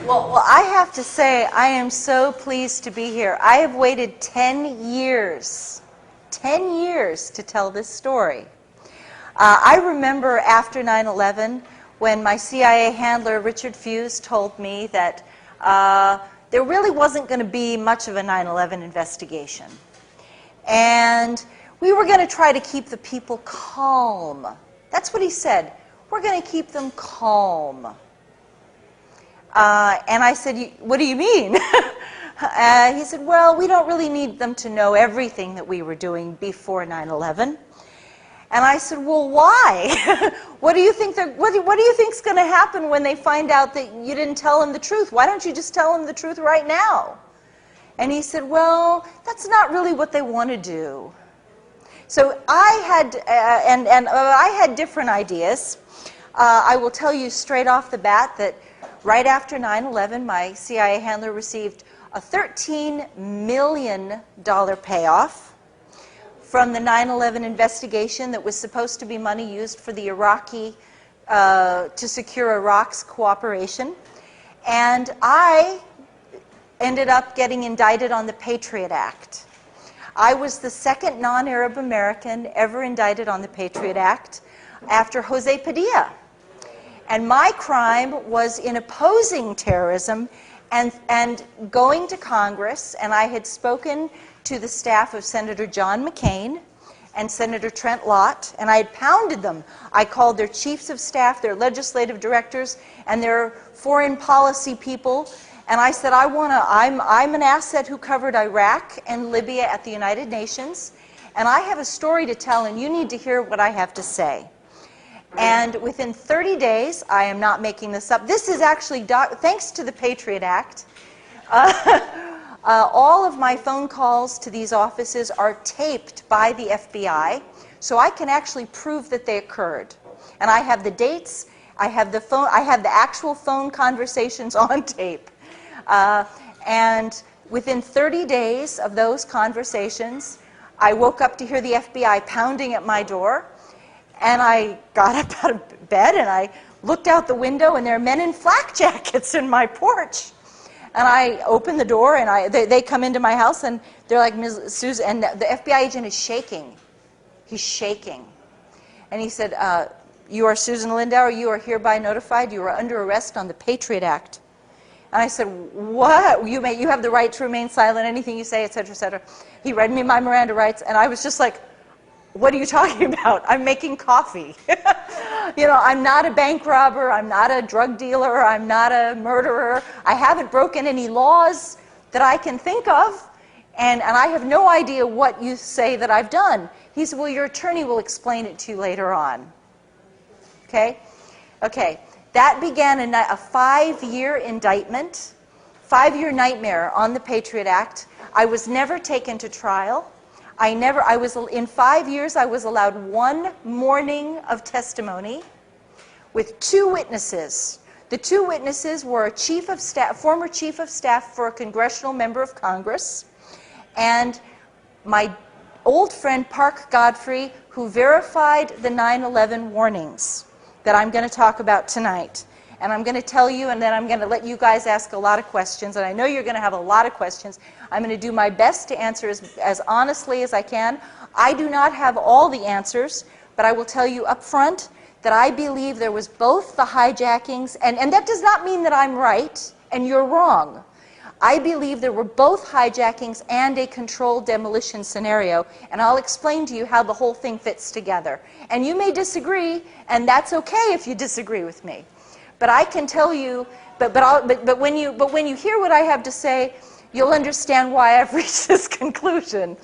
Well, I have to say, I am so pleased to be here. I have waited 10 years to tell this story. I remember after 9/11 when my CIA handler, Richard Fuse, told me that there really wasn't going to be much of a 9/11 investigation. And we were going to try to keep the people calm. That's what he said. We're going to keep them calm. And I said, what do you mean? He said, well, we don't really need them to know everything that we were doing before 9/11. And I said, well, why? What do you think is going to happen when they find out that you didn't tell them the truth? Why don't you just tell them the truth right now? And he said, well, that's not really what they want to do. So I had, I had different ideas. I will tell you straight off the bat that right after 9/11, my CIA handler received a $13 million payoff from the 9/11 investigation that was supposed to be money used for the Iraqi, to secure Iraq's cooperation. And I ended up getting indicted on the Patriot Act. I was the second non-Arab American ever indicted on the Patriot Act after Jose Padilla. And my crime was in opposing terrorism and going to Congress, and I had spoken to the staff of Senator John McCain and Senator Trent Lott, and I had pounded them. I called their chiefs of staff, their legislative directors, and their foreign policy people, and I said, I'm an asset who covered Iraq and Libya at the United Nations, and I have a story to tell, and you need to hear what I have to say. And within 30 days, I am not making this up, this is actually, thanks to the Patriot Act, all of my phone calls to these offices are taped by the FBI, so I can actually prove that they occurred. And I have the dates, I have the actual phone conversations on tape. And within 30 days of those conversations, I woke up to hear the FBI pounding at my door. And I got up out of bed and I looked out the window, and there are men in flak jackets in my porch. And I opened the door, and they come into my house, and they're like, Ms. Susan, and the FBI agent is shaking. He's shaking. And he said, you are Susan Lindauer, you are hereby notified, you are under arrest on the Patriot Act. And I said, what? You have the right to remain silent, anything you say, et cetera, et cetera. He read me my Miranda rights, and I was just like, what are you talking about? I'm making coffee. You know, I'm not a bank robber, I'm not a drug dealer, I'm not a murderer. I haven't broken any laws that I can think of, and I have no idea what you say that I've done. He said, well, your attorney will explain it to you later on. Okay? Okay. That began a 5-year indictment, 5-year nightmare on the Patriot Act. I was never taken to trial. In 5 years, I was allowed 1 morning of testimony with 2 witnesses. The 2 witnesses were a former chief of staff for a congressional member of Congress, and my old friend Park Godfrey, who verified the 9/11 warnings that I'm going to talk about tonight. And I'm going to tell you, and then I'm going to let you guys ask a lot of questions, and I know you're going to have a lot of questions. I'm going to do my best to answer as honestly as I can. I do not have all the answers, but I will tell you up front that I believe there was both the hijackings, and that does not mean that I'm right and you're wrong. I believe there were both hijackings and a controlled demolition scenario, and I'll explain to you how the whole thing fits together. And you may disagree, and that's okay if you disagree with me. But I can tell you, but when you hear what I have to say, you'll understand why I've reached this conclusion.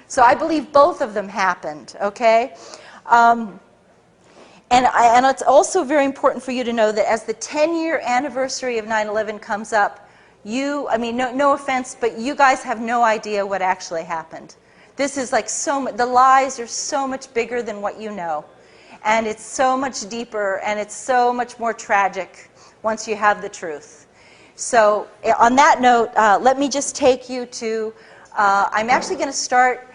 So I believe both of them happened, okay? And it's also very important for you to know that as the 10-year anniversary of 9/11 comes up, no offense, but you guys have no idea what actually happened. This is like the lies are so much bigger than what you know. And it's so much deeper, and it's so much more tragic once you have the truth. So on that note, let me just take you to, I'm actually going to start,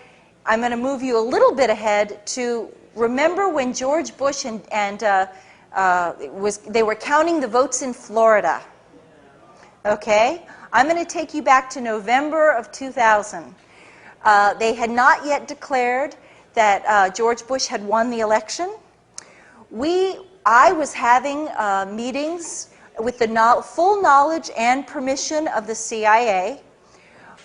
I'm going to move you a little bit ahead to remember when George Bush they were counting the votes in Florida. Okay? I'm going to take you back to November of 2000. They had not yet declared that George Bush had won the election. I was having meetings with the full knowledge and permission of the CIA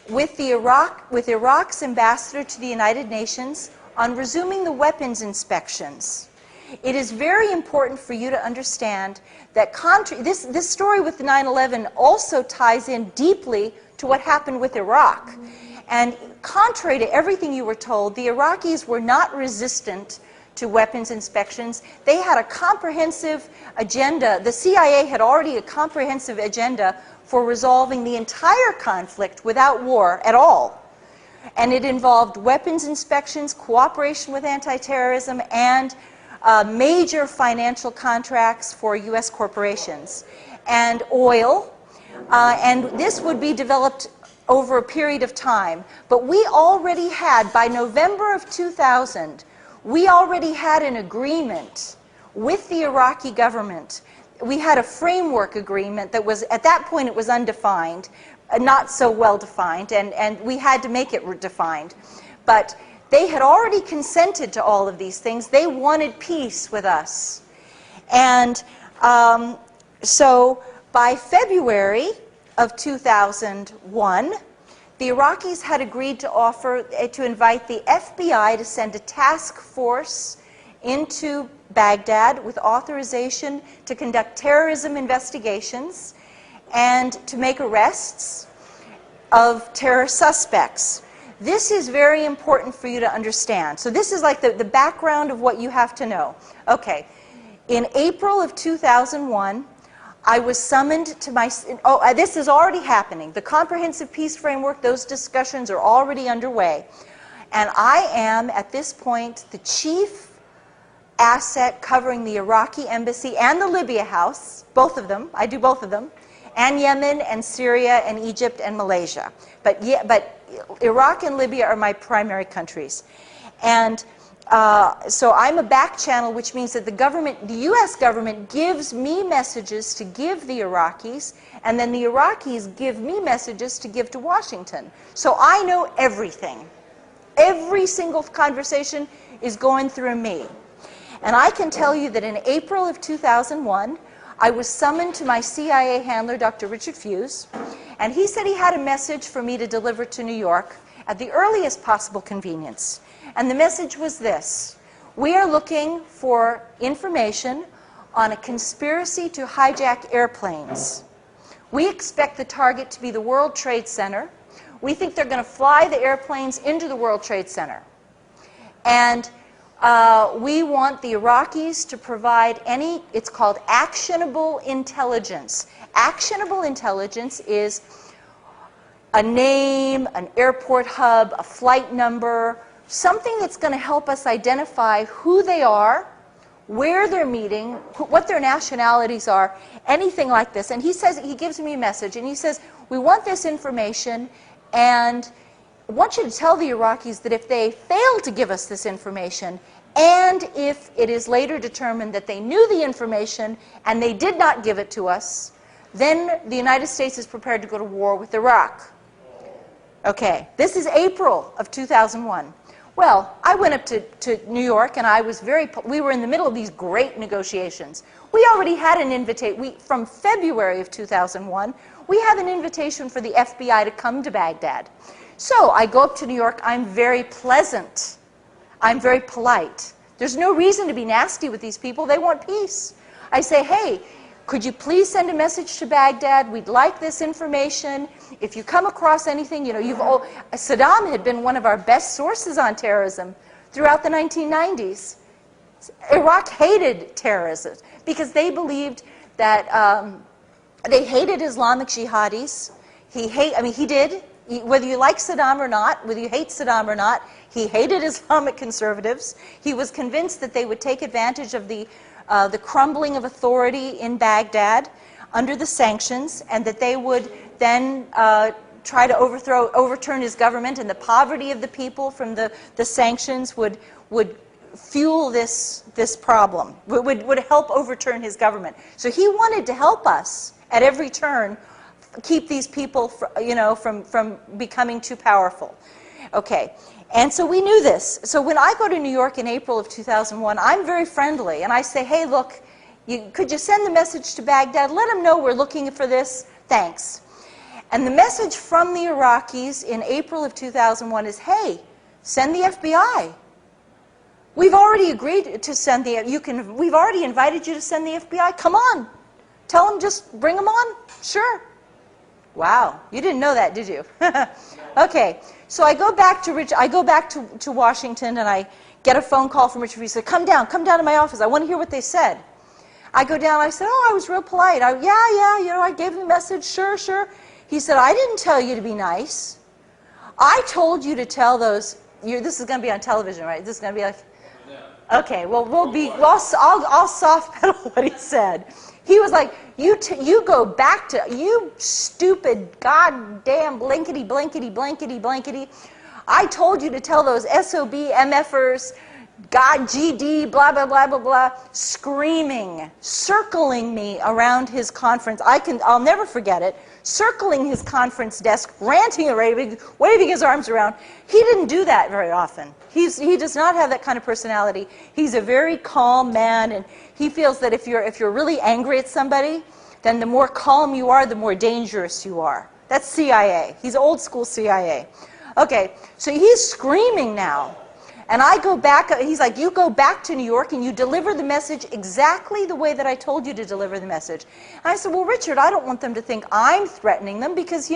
with Iraq's ambassador to the United Nations on resuming the weapons inspections. It is very important for you to understand that this story with the 9/11 also ties in deeply to what happened with Iraq. And contrary to everything you were told, the Iraqis were not resistant to weapons inspections. They had a comprehensive agenda. The CIA had already a comprehensive agenda for resolving the entire conflict without war at all. And it involved weapons inspections, cooperation with anti-terrorism, and major financial contracts for U.S. corporations, and oil. And this would be developed over a period of time. But we already had, by November of 2000, we already had an agreement with the Iraqi government. We had a framework agreement that was, at that point, it was undefined, not so well defined, and we had to make it defined. But they had already consented to all of these things. They wanted peace with us. And so by February of 2001, the Iraqis had agreed to invite the FBI to send a task force into Baghdad with authorization to conduct terrorism investigations and to make arrests of terror suspects. This is very important for you to understand. So this is like the background of what you have to know. Okay, in April of 2001, I was summoned to this is already happening. The Comprehensive Peace Framework, those discussions are already underway. And I am, at this point, the chief asset covering the Iraqi embassy and the Libya house, both of them, I do both of them, and Yemen and Syria and Egypt and Malaysia. But Iraq and Libya are my primary countries. And so I'm a back channel, which means that the U.S. government gives me messages to give the Iraqis, and then the Iraqis give me messages to give to Washington. So I know everything. Every single conversation is going through me. And I can tell you that in April of 2001, I was summoned to my CIA handler, Dr. Richard Fuse, and he said he had a message for me to deliver to New York at the earliest possible convenience. And the message was this: we are looking for information on a conspiracy to hijack airplanes. We expect the target to be the World Trade Center. We think they're going to fly the airplanes into the World Trade Center. And we want the Iraqis to provide it's called actionable intelligence. Actionable intelligence is a name, an airport hub, a flight number, something that's going to help us identify who they are, where they're meeting, what their nationalities are, anything like this. And he gives me a message, and he says, we want this information, and I want you to tell the Iraqis that if they fail to give us this information, and if it is later determined that they knew the information and they did not give it to us, then the United States is prepared to go to war with Iraq. Okay, this is April of 2001. Well, I went up to New York, and we were in the middle of these great negotiations. We already had an invitation. From February of 2001, we have an invitation for the FBI to come to Baghdad. So I go up to New York. I'm very pleasant. I'm very polite. There's no reason to be nasty with these people. They want peace. I say, hey, could you please send a message to Baghdad? We'd like this information. If you come across anything, Saddam had been one of our best sources on terrorism throughout the 1990s. Iraq hated terrorism because they believed that they hated Islamic jihadis. He did. Whether you like Saddam or not, whether you hate Saddam or not, he hated Islamic conservatives. He was convinced that they would take advantage of the crumbling of authority in Baghdad under the sanctions, and that they would then try to overturn his government, and the poverty of the people from the sanctions would fuel this problem, would help overturn his government. So he wanted to help us at every turn keep these people from becoming too powerful. Okay, and so we knew this. So when I go to New York in April of 2001, I'm very friendly, and I say, hey, look, could you send the message to Baghdad? Let them know we're looking for this. Thanks. And the message from the Iraqis in April of 2001 is, hey, send the FBI. We've already agreed to send we've already invited you to send the FBI. Come on. Tell them, just bring them on. Sure. Wow, you didn't know that, did you? Okay, so I go back to Washington, and I get a phone call from Richard. He said, come down to my office. I want to hear what they said. I go down, I said, oh, I was real polite. Yeah, I gave him the message, sure. He said, I didn't tell you to be nice. I told you to tell those, this is going to be on television, right? This is going to be like, okay, well, I'll soft pedal what he said. He was like, you go back to, you stupid goddamn blankety. I told you to tell those SOB MFers, God, GD, blah, blah, blah, screaming, circling me around his conference. I'll never forget it. Circling his conference desk, ranting and raving, waving his arms around. He didn't do that very often. He does not have that kind of personality. He's a very calm man, and he feels that if you're really angry at somebody, then the more calm you are, the more dangerous you are. That's CIA. He's old school CIA. Okay, so he's screaming now. And I go back, he's like, you go back to New York and you deliver the message exactly the way that I told you to deliver the message. And I said, well, Richard, I don't want them to think I'm threatening them because,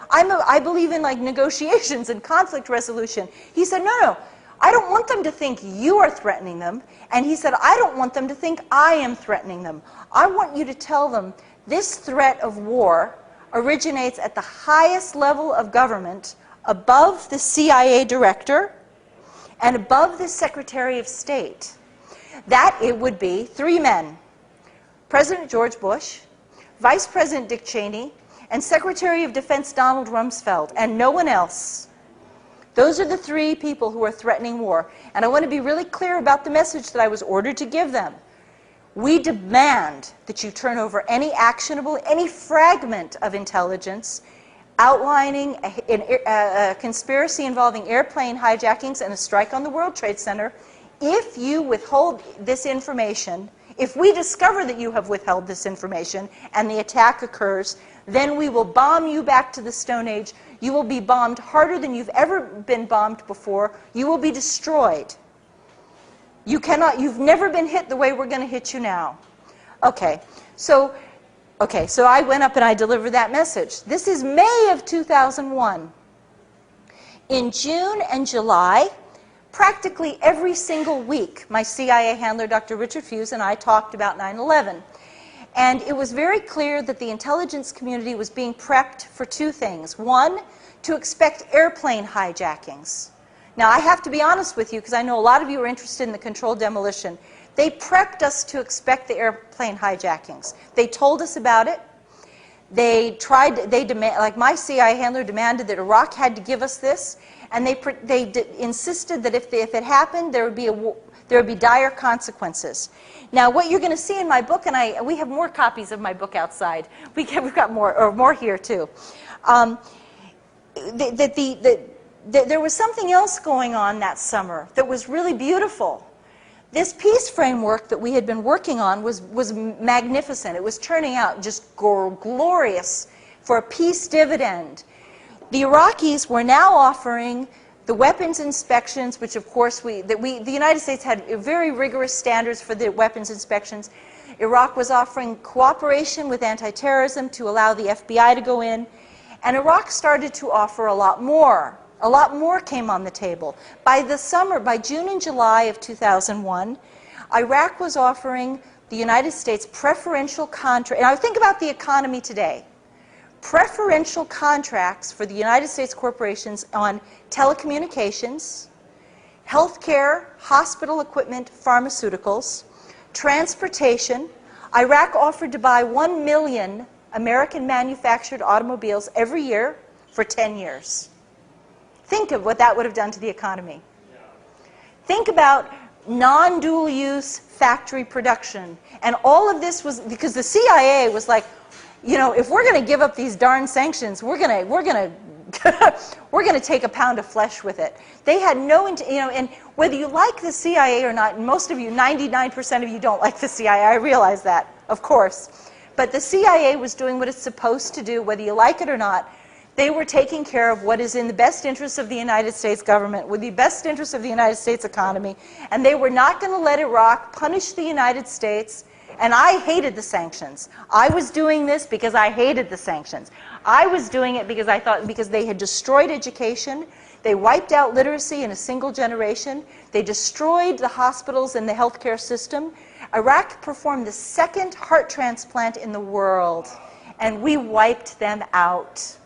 I believe in negotiations and conflict resolution. He said, no, I don't want them to think you are threatening them. And he said, I don't want them to think I am threatening them. I want you to tell them this threat of war originates at the highest level of government, above the CIA director, and above the Secretary of State. That it would be 3 men, President George Bush, Vice President Dick Cheney, and Secretary of Defense Donald Rumsfeld, and no one else. Those are the 3 people who are threatening war. And I want to be really clear about the message that I was ordered to give them. We demand that you turn over any actionable, any fragment of intelligence outlining a conspiracy involving airplane hijackings and a strike on the World Trade Center. If you withhold this information, if we discover that you have withheld this information and the attack occurs, then we will bomb you back to the Stone Age. You will be bombed harder than you've ever been bombed before. You will be destroyed. You've never been hit the way we're going to hit you now. Okay, so I went up and I delivered that message. This is May of 2001. In June and July, practically every single week, my CIA handler, Dr. Richard Fuse, and I talked about 9/11. And it was very clear that the intelligence community was being prepped for 2 things. 1, to expect airplane hijackings. Now, I have to be honest with you, because I know a lot of you are interested in the controlled demolition. They prepped us to expect the airplane hijackings. They told us about it. Like my CIA handler demanded that Iraq had to give us this, and they insisted that if it happened, there would be dire consequences. Now, what you're going to see in my book, and we have more copies of my book outside. We've got more here too. There was something else going on that summer that was really beautiful. This peace framework that we had been working on was magnificent. It was turning out just glorious for a peace dividend. The Iraqis were now offering the weapons inspections, which of course the United States had very rigorous standards for the weapons inspections. Iraq was offering cooperation with anti-terrorism to allow the FBI to go in, and Iraq started to offer a lot more. A lot more came on the table. By June and July of 2001, Iraq was offering the United States preferential contracts. Now think about the economy today. Preferential contracts for the United States corporations on telecommunications, healthcare, hospital equipment, pharmaceuticals, transportation. Iraq offered to buy 1 million American manufactured automobiles every year for 10 years. Think of what that would have done to the economy. Think about non-dual use factory production. And all of this was because the CIA was like, you know, if we're going to give up these darn sanctions, we're going to we're going to take a pound of flesh with it. They had no, you know, and whether you like the CIA or not, and most of you, 99% of you don't like the CIA, I realize that, of course. But the CIA was doing what it's supposed to do, whether you like it or not. They were taking care of what is in the best interest of the United States government, with the best interest of the United States economy, and they were not going to let Iraq punish the United States. And I hated the sanctions. I was doing this because I hated the sanctions. I was doing it because I thought, because they had destroyed education, they wiped out literacy in a single generation, they destroyed the hospitals and the healthcare system. Iraq performed the second heart transplant in the world, and we wiped them out.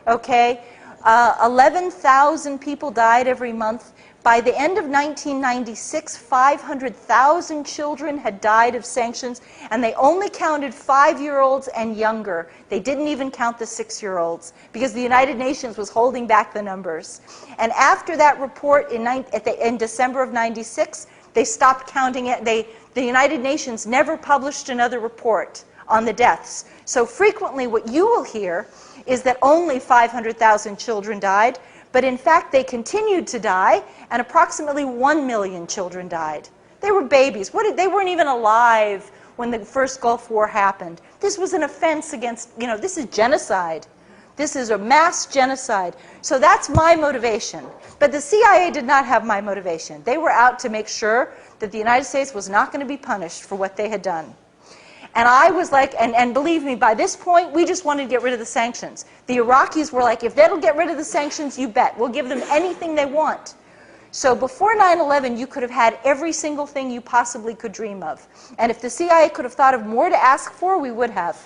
Okay? 11,000 people died every month. By the end of 1996, 500,000 children had died of sanctions, and they only counted 5-year-olds and younger. They didn't even count the 6-year-olds, because the United Nations was holding back the numbers. And after that report in December of 96, they stopped counting it. The United Nations never published another report on the deaths. So frequently what you will hear is that only 500,000 children died, but in fact they continued to die, and approximately 1 million children died. They were babies. They weren't even alive when the first Gulf War happened. This was an offense against, you know, this is genocide. This is a mass genocide. So that's my motivation. But the CIA did not have my motivation. They were out to make sure that the United States was not going to be punished for what they had done. And I was like, and believe me, by this point, we just wanted to get rid of the sanctions. The Iraqis were like, if they'll get rid of the sanctions, you bet. We'll give them anything they want. So before 9/11, you could have had every single thing you possibly could dream of. And if the CIA could have thought of more to ask for, we would have.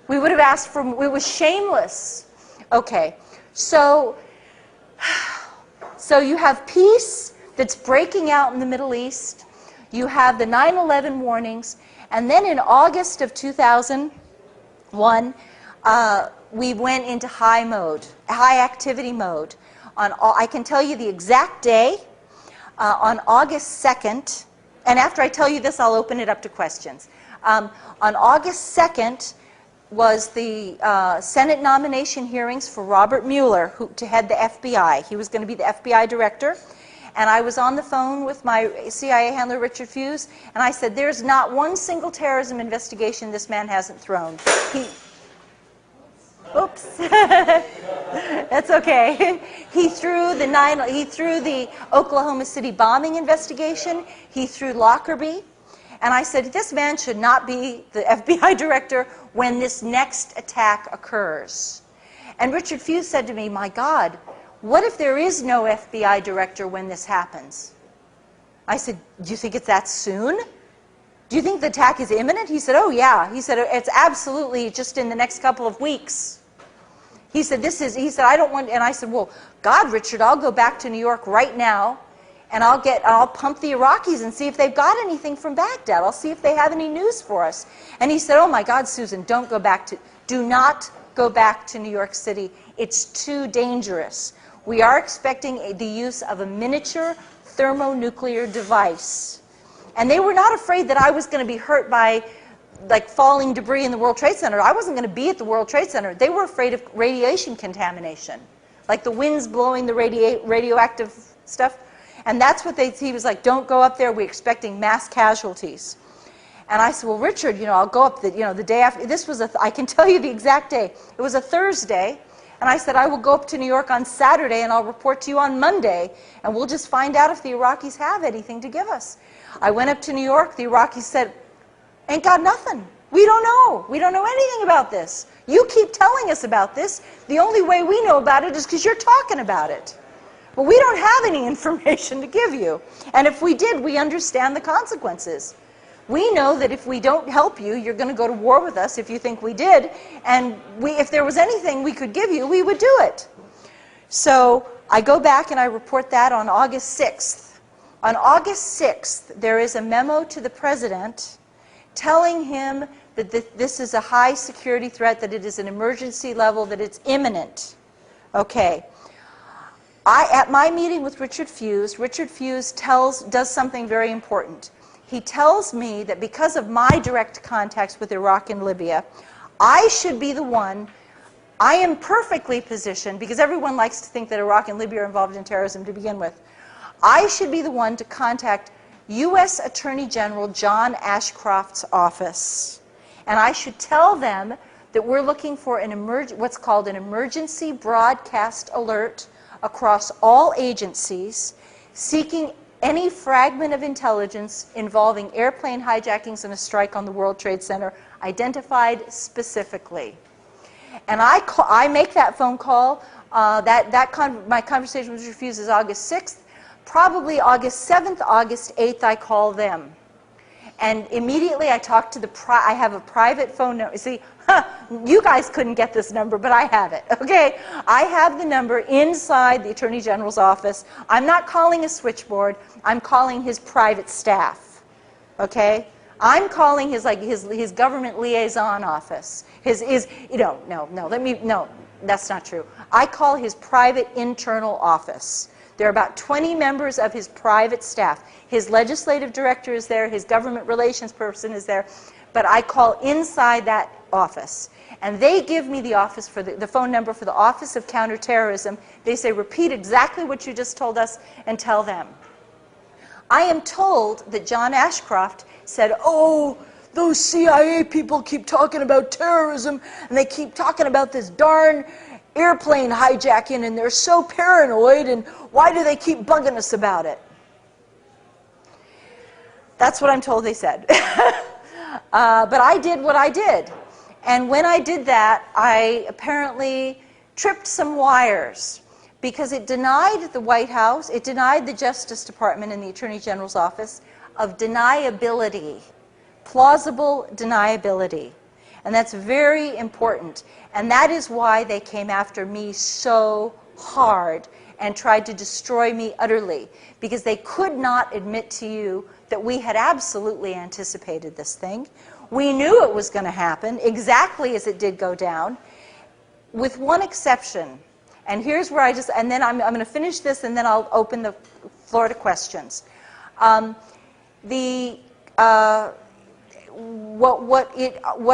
We would have asked for, it was shameless. Okay, so you have peace that's breaking out in the Middle East. You have the 9/11 warnings. And then in August of 2001, we went into high mode, high activity mode. I can tell you the exact day, on August 2nd, and after I tell you this, I'll open it up to questions. On August 2nd was the Senate nomination hearings for Robert Mueller to head the FBI. He was going to be the FBI director. And I was on the phone with my CIA handler, Richard Fuse, and I said, there's not one single terrorism investigation this man hasn't thrown. Oops. That's okay. He threw the Oklahoma City bombing investigation. He threw Lockerbie. And I said, this man should not be the FBI director when this next attack occurs. And Richard Fuse said to me, my God, what if there is no FBI director when this happens? I said, do you think it's that soon? Do you think the attack is imminent? He said, oh yeah. He said, it's absolutely just in the next couple of weeks. He said, I don't want, and I said, well, God, Richard, I'll go back to New York right now, and I'll pump the Iraqis and see if they've got anything from Baghdad. I'll see if they have any news for us. And he said, oh my God, Susan, do not go back to New York City. It's too dangerous. We are expecting the use of a miniature thermonuclear device. And they were not afraid that I was going to be hurt by like falling debris in the World Trade Center. I wasn't going to be at the World Trade Center. They were afraid of radiation contamination, like the winds blowing the radioactive stuff. And that's what he was like, don't go up there. We're expecting mass casualties. And I said, well, Richard, I'll go up the day after. This was I can tell you the exact day. It was a Thursday. And I said, I will go up to New York on Saturday and I'll report to you on Monday, and we'll just find out if the Iraqis have anything to give us. I went up to New York. The Iraqis said, ain't got nothing. We don't know. We don't know anything about this. You keep telling us about this. The only way we know about it is because you're talking about it. But we don't have any information to give you. And if we did, we understand the consequences. We know that if we don't help you, you're going to go to war with us if you think we did. And if there was anything we could give you, we would do it. So I go back and I report that on August 6th. On August 6th, there is a memo to the president telling him that this is a high security threat, that it is an emergency level, that it's imminent. Okay. At my meeting with Richard Fuse does something very important. He tells me that because of my direct contacts with Iraq and Libya, I should be the one. I am perfectly positioned, because everyone likes to think that Iraq and Libya are involved in terrorism to begin with. I should be the one to contact U.S. Attorney General John Ashcroft's office. And I should tell them that we're looking for what's called an emergency broadcast alert across all agencies, seeking any fragment of intelligence involving airplane hijackings and a strike on the World Trade Center, identified specifically. And I make that phone call. My conversation was refused is August 6th. Probably August 7th, August 8th, I call them. And immediately I talk to I have a private phone number. See, you guys couldn't get this number, but I have it, okay? I have the number inside the Attorney General's office. I'm not calling a switchboard. I'm calling his private staff, okay? I'm calling his government liaison office. No, that's not true. I call his private internal office. There are about 20 members of his private staff. His legislative director is there, his government relations person is there, but I call inside that office. And they give me the office for the phone number for the Office of Counterterrorism. They say, repeat exactly what you just told us and tell them. I am told that John Ashcroft said, oh, those CIA people keep talking about terrorism, and they keep talking about this darn airplane hijacking, and they're so paranoid, and why do they keep bugging us about it? That's what I'm told they said. But I did what I did. And when I did that, I apparently tripped some wires, because it denied the White House, it denied the Justice Department and the Attorney General's office of deniability, plausible deniability. And that's very important. And that is why they came after me so hard and tried to destroy me utterly, because they could not admit to you that we had absolutely anticipated this thing. We knew it was going to happen exactly as it did go down, with one exception. And here's where and then I'm going to finish this, and then I'll open the floor to questions. What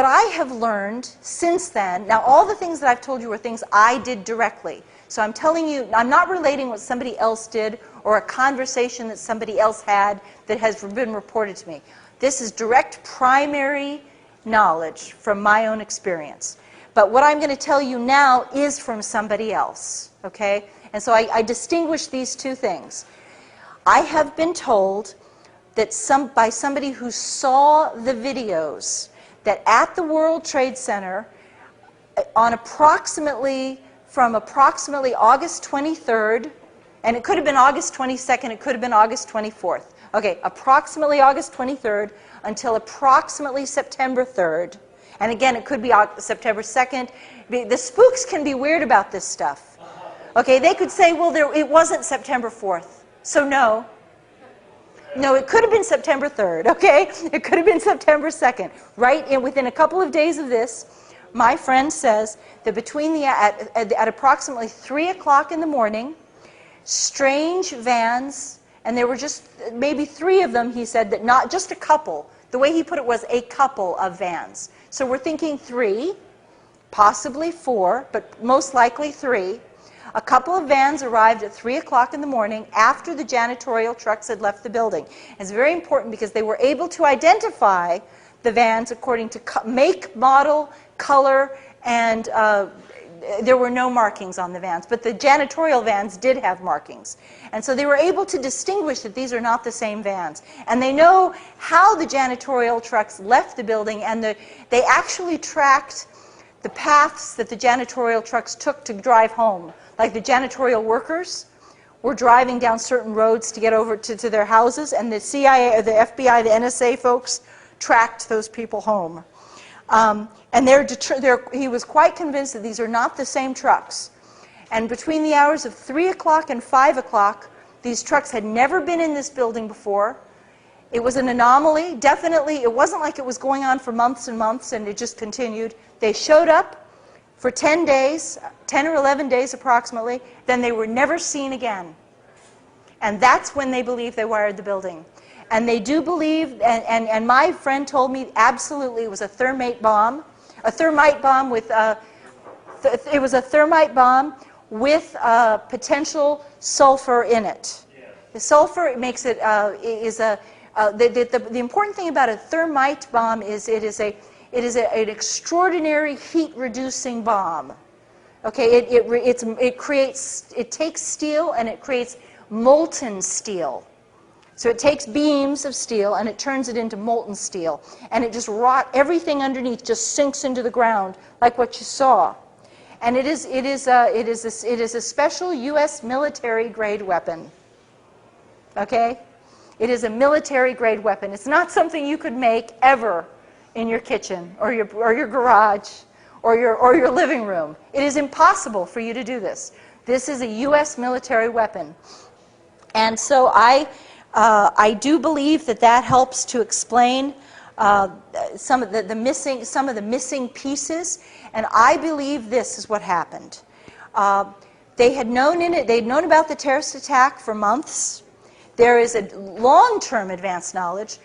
I have learned since then, now all the things that I've told you are things I did directly. So I'm telling you, I'm not relating what somebody else did or a conversation that somebody else had that has been reported to me. This is direct primary knowledge from my own experience. But what I'm going to tell you now is from somebody else, okay? And so I distinguish these two things. I have been told that by somebody who saw the videos that at the World Trade Center on from approximately August 23rd, and it could have been August 22nd, it could have been August 24th. Okay, approximately August 23rd until approximately September 3rd. And again, it could be September 2nd. The spooks can be weird about this stuff. Okay, they could say, well, it wasn't September 4th. So no. No, it could have been September 3rd, okay? It could have been September 2nd. Right within a couple of days of this, my friend says that at approximately 3 o'clock in the morning, strange vans, and there were just maybe 3 of them, he said, that not just a couple. The way he put it was a couple of vans. So we're thinking 3, possibly 4, but most likely 3. A couple of vans arrived at 3 o'clock in the morning after the janitorial trucks had left the building. It's very important because they were able to identify the vans according to make, model, color, and there were no markings on the vans. But the janitorial vans did have markings. And so they were able to distinguish that these are not the same vans. And they know how the janitorial trucks left the building, and they actually tracked the paths that the janitorial trucks took to drive home. Like the janitorial workers were driving down certain roads to get over to their houses, and the CIA, or the FBI, the NSA folks tracked those people home. And he was quite convinced that these are not the same trucks. And between the hours of 3 o'clock and 5 o'clock, these trucks had never been in this building before. It was an anomaly. Definitely, it wasn't like it was going on for months and months and it just continued. They showed up for 10 days, 10 or 11 days approximately, then they were never seen again. And that's when they believe they wired the building. And they do believe, and my friend told me absolutely it was a thermate bomb. A thermite bomb with, it was a thermite bomb with potential sulfur in it. The sulfur makes it, the important thing about a thermite bomb is it is an extraordinary heat-reducing bomb. Okay, it takes steel and it creates molten steel. So it takes beams of steel and it turns it into molten steel, and it just everything underneath just sinks into the ground like what you saw. And it is a special U.S. military-grade weapon. Okay, it is a military-grade weapon. It's not something you could make ever in your kitchen or your garage or your living room. It is impossible for you to do this. This is a U.S. military weapon, and so I do believe that helps to explain some of the missing pieces, and I believe this is what happened. They'd known about the terrorist attack for months. There is a long-term advanced knowledge.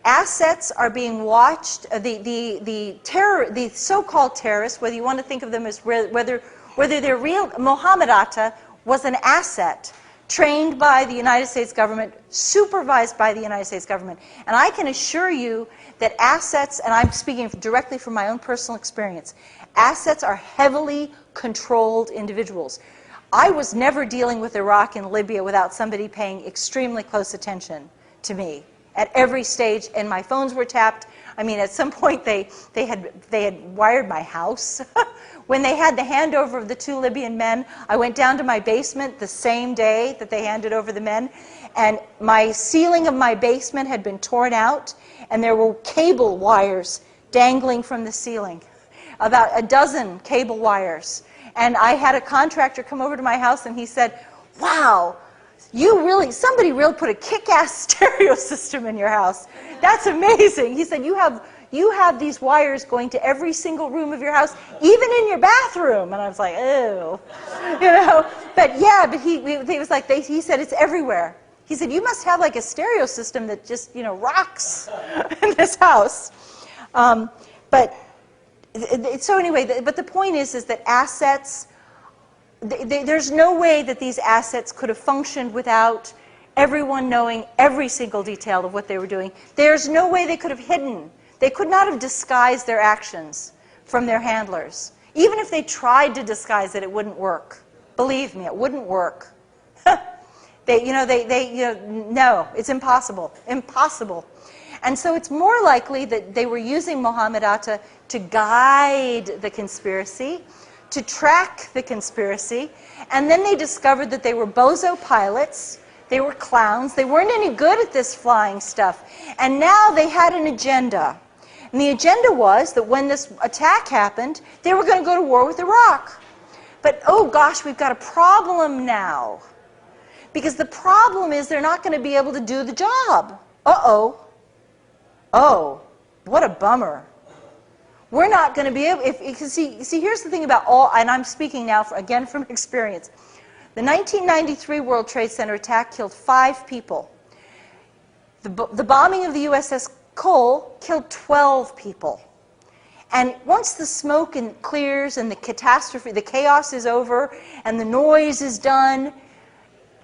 Assets are being watched. The so-called terrorists, whether you want to think of them as whether they're real, Mohammed Atta was an asset trained by the United States government, supervised by the United States government. And I can assure you that assets, and I'm speaking directly from my own personal experience, assets are heavily controlled individuals. I was never dealing with Iraq and Libya without somebody paying extremely close attention to me at every stage, and my phones were tapped. I mean, at some point they had wired my house. When they had the handover of the 2 Libyan men, I went down to my basement the same day that they handed over the men, and my ceiling of my basement had been torn out, and there were cable wires dangling from the ceiling, about a dozen cable wires. And I had a contractor come over to my house, and he said, "Wow, somebody really put a kick-ass stereo system in your house. That's amazing." He said, you have these wires going to every single room of your house, even in your bathroom. And I was like, ew, But yeah, but he was like, he said it's everywhere. He said, you must have like a stereo system that just, rocks in this house. So anyway, but the point is that assets, there's no way that these assets could have functioned without everyone knowing every single detail of what they were doing. There's no way they could have hidden. They could not have disguised their actions from their handlers. Even if they tried to disguise it, it wouldn't work. Believe me, it wouldn't work. No, it's impossible. Impossible. And so it's more likely that they were using Mohammed Atta to guide the conspiracy, to track the conspiracy, and then they discovered that they were bozo pilots, they were clowns, they weren't any good at this flying stuff, and now they had an agenda. And the agenda was that when this attack happened, they were going to go to war with Iraq. But oh gosh, we've got a problem now. Because the problem is they're not going to be able to do the job. Uh-oh. Oh, what a bummer. We're not going to be able, see, here's the thing about and I'm speaking now, again, from experience. The 1993 World Trade Center attack killed 5 people. The bombing of the USS Cole killed 12 people. And once the smoke clears and the catastrophe, the chaos is over, and the noise is done,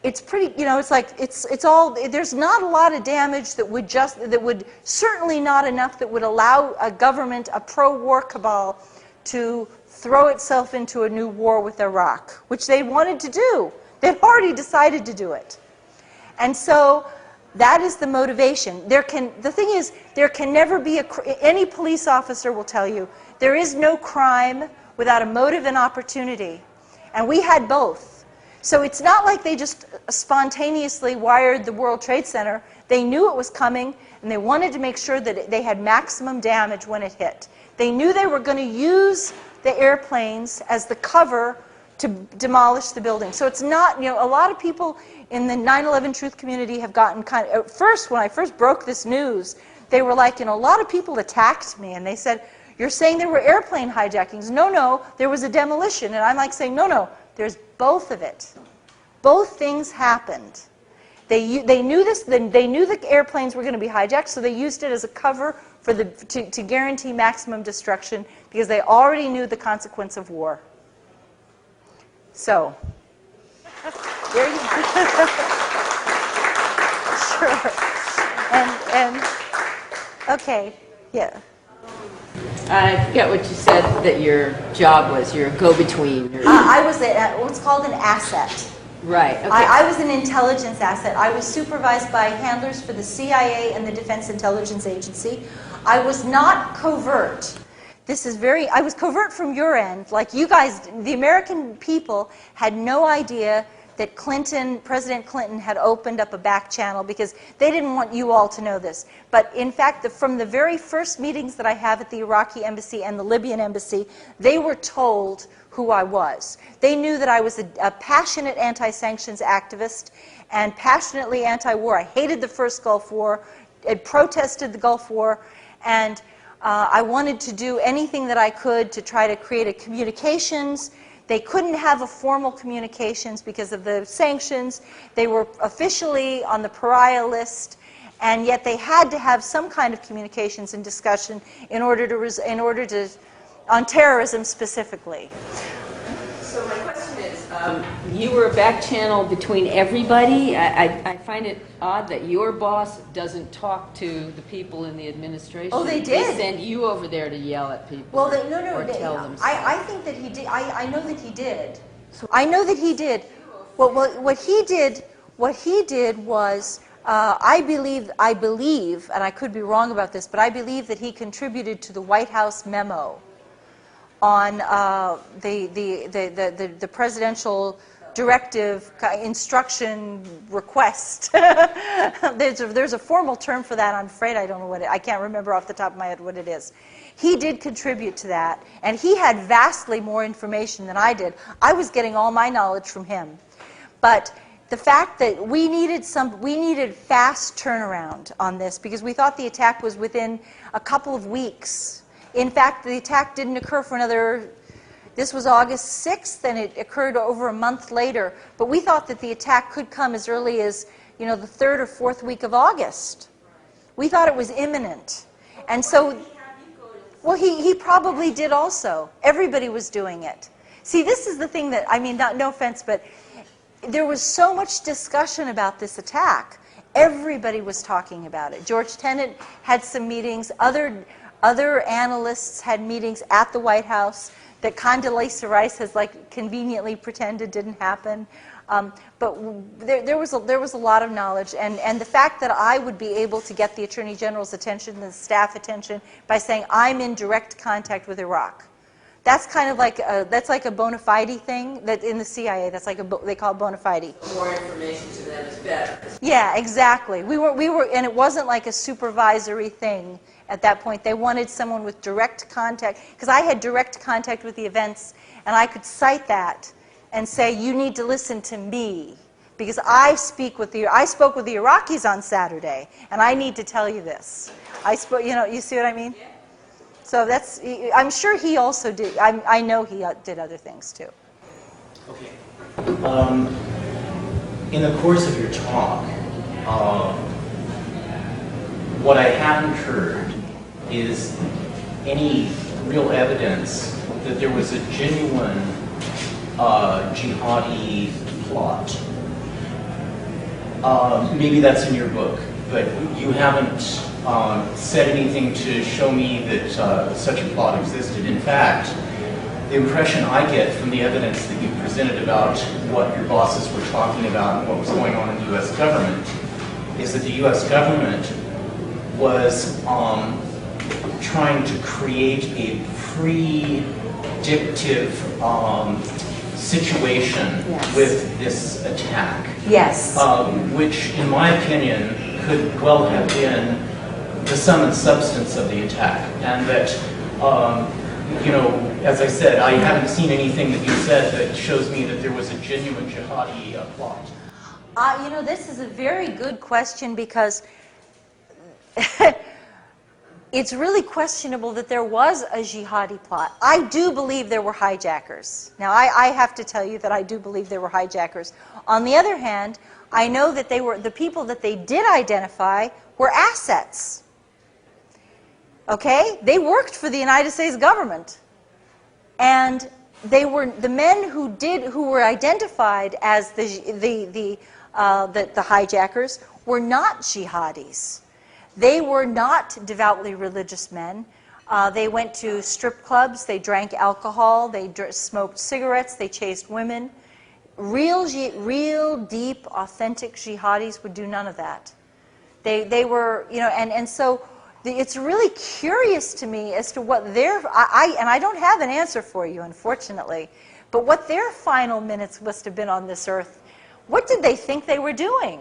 it's pretty, it's all, there's not a lot of damage that would certainly not enough that would allow a government, a pro-war cabal, to throw itself into a new war with Iraq, which they wanted to do. They'd already decided to do it. And so that is the motivation. The thing is, there can never be any police officer will tell you, there is no crime without a motive and opportunity. And we had both. So it's not like they just spontaneously wired the World Trade Center. They knew it was coming, and they wanted to make sure that they had maximum damage when it hit. They knew they were going to use the airplanes as the cover to demolish the building. So it's not, a lot of people in the 9/11 truth community have gotten at first, when I first broke this news, they were like, a lot of people attacked me, and they said, you're saying there were airplane hijackings. No, there was a demolition. And I'm like saying, no, there's both of it. Both things happened. They knew this. They knew the airplanes were going to be hijacked, so they used it as a cover for to guarantee maximum destruction because they already knew the consequence of war. So, there you go. Sure. And okay, yeah. I forget what you said that your job was. You're a go-between. I was what's called an asset. Right. Okay. I was an intelligence asset. I was supervised by handlers for the CIA and the Defense Intelligence Agency. I was not covert. I was covert from your end. Like you guys, the American people had no idea that President Clinton had opened up a back channel because they didn't want you all to know this. But in fact, from the very first meetings that I have at the Iraqi embassy and the Libyan embassy, they were told who I was. They knew that I was a passionate anti-sanctions activist and passionately anti-war. I hated the first Gulf War, I protested the Gulf War, and I wanted to do anything that I could to try to create a communications. They couldn't have a formal communications because of the sanctions. They were officially on the pariah list, and yet they had to have some kind of communications and discussion in order to on terrorism specifically. So my question is, you were a back channel between everybody. I find it odd that your boss doesn't talk to the people in the administration. Oh, they did. They sent you over there to yell at people. Well, tell them. I think that he did. I know that he did. I know that he did. Well, what he did was, I believe, and I could be wrong about this, but I believe that he contributed to the White House memo on the presidential directive instruction request. There's a formal term for that. I'm afraid I don't know I can't remember off the top of my head what it is. He did contribute to that, and he had vastly more information than I did. I was getting all my knowledge from him. But the fact that we needed fast turnaround on this because we thought the attack was within a couple of weeks. In fact, the attack didn't occur for this was August 6th, and it occurred over a month later. But we thought that the attack could come as early as, the 3rd or 4th week of August. We thought it was imminent. And so, well, he probably did also. Everybody was doing it. See, this is the thing that, no offense, but there was so much discussion about this attack. Everybody was talking about it. George Tenet had some meetings. Other analysts had meetings at the White House that Condoleezza Rice has conveniently pretended didn't happen. But there was a lot of knowledge, and the fact that I would be able to get the Attorney General's attention and the staff attention by saying I'm in direct contact with Iraq. That's kind of like a bona fide thing that in the CIA. That's they call it bona fide. More information to them is better. Yeah, exactly. We were, and it wasn't like a supervisory thing. At that point, they wanted someone with direct contact, because I had direct contact with the events, and I could cite that and say, you need to listen to me, because I spoke with the Iraqis on Saturday, and I need to tell you this. You see what I mean? So I'm sure he also did. I know he did other things too. Okay. In the course of your talk, what I haven't heard is any real evidence that there was a genuine jihadi plot. Maybe that's in your book, but you haven't said anything to show me that such a plot existed. In fact, the impression I get from the evidence that you presented about what your bosses were talking about and what was going on in the U.S. government is that the U.S. government was trying to create a predictive situation with this attack. Yes. Which, in my opinion, could well have been the sum and substance of the attack. And that, as I said, I haven't seen anything that you said that shows me that there was a genuine jihadi plot. This is a very good question because it's really questionable that there was a jihadi plot. I do believe there were hijackers. Now, I have to tell you that I do believe there were hijackers. On the other hand, I know that the people that they did identify were assets. Okay? They worked for the United States government. And they were the men who were identified as the hijackers were not jihadis. They were not devoutly religious men. They went to strip clubs, they drank alcohol, they smoked cigarettes, they chased women. Real deep, authentic jihadis would do none of that. They were, and so it's really curious to me as to what and I don't have an answer for you, unfortunately, but what their final minutes must have been on this earth. What did they think they were doing?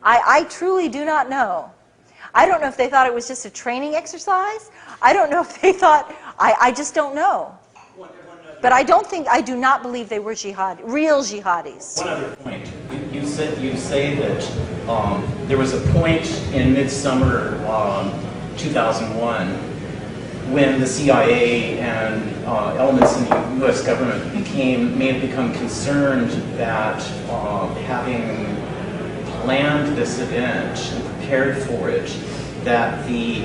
I truly do not know. I don't know if they thought it was just a training exercise. I don't know if they thought, I just don't know. But I do not believe they were real jihadis. One other point. You say that there was a point in midsummer 2001 when the CIA and elements in the U.S. government may have become concerned that having planned this event and prepared for it, that the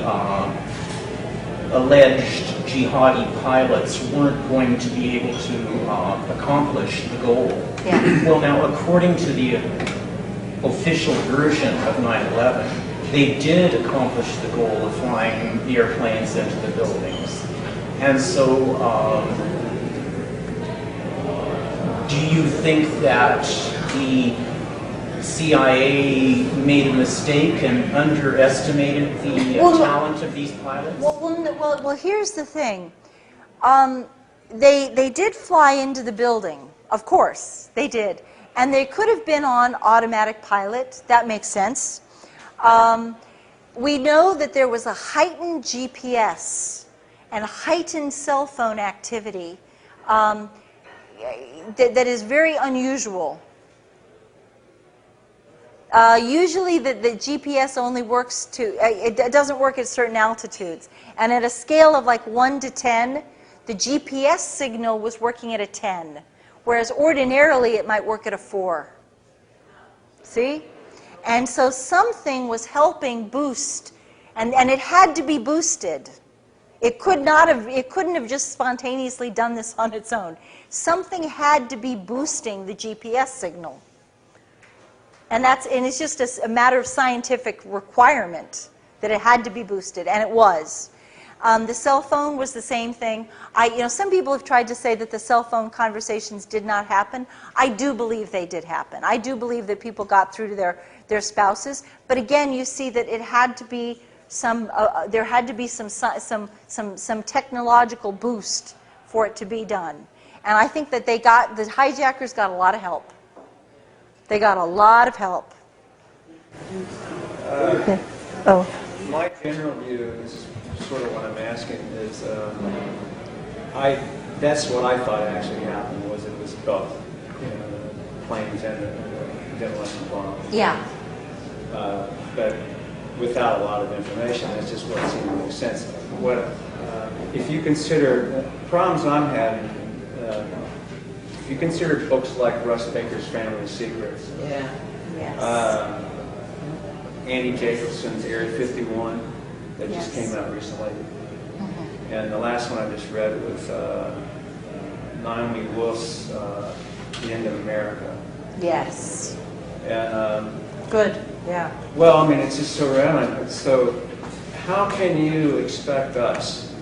alleged jihadi pilots weren't going to be able to accomplish the goal. Yeah. Well, now, according to the official version of 9/11, they did accomplish the goal of flying the airplanes into the buildings. And so, do you think that the CIA made a mistake and underestimated the talent of these pilots? Well, here's the thing. They did fly into the building, of course, they did. And they could have been on automatic pilot. That makes sense. We know that there was a heightened GPS and heightened cell phone activity that is very unusual. Usually the GPS only works it doesn't work at certain altitudes. And at a scale of like 1 to 10, the GPS signal was working at a 10, whereas ordinarily it might work at a 4. See? And so something was helping boost, and it had to be boosted. It couldn't have just spontaneously done this on its own. Something had to be boosting the GPS signal. And it's just a matter of scientific requirement that it had to be boosted, and it was. The cell phone was the same thing. Some people have tried to say that the cell phone conversations did not happen. I do believe they did happen. I do believe that people got through to their spouses. But again, you see that it had to be there had to be some technological boost for it to be done. And I think that the hijackers got a lot of help. They got a lot of help. My general view is sort of what I'm asking is, that's what I thought actually happened, was it was both, the planes and the demolition bomb. Yeah. But without a lot of information, that's just what seemed to make sense. If you consider problems I'm having, if you consider books like Russ Baker's Family Secrets, Yeah. Yes. Andy Jacobson's Area 51 that just came out recently, and the last one I just read was Naomi Wolf's The End of America. Yes. And Good. Yeah. well, I mean, it's just so relevant. So, how can you expect us,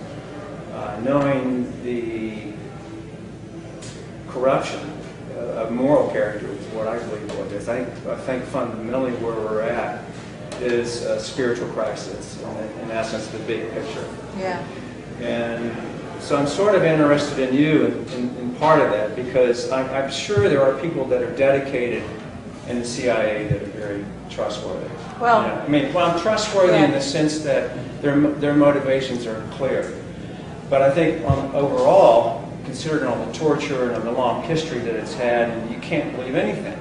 knowing the corruption of moral character, is what I believe what it is. I think fundamentally where we're at is a spiritual crisis, in essence, the big picture. Yeah. And so I'm sort of interested in you in part of that, because I'm sure there are people that are dedicated in the CIA that are very trustworthy. Well, I'm trustworthy in the sense that their motivations are clear. But I think overall, considering all the torture and the long history that it's had, and you can't believe anything.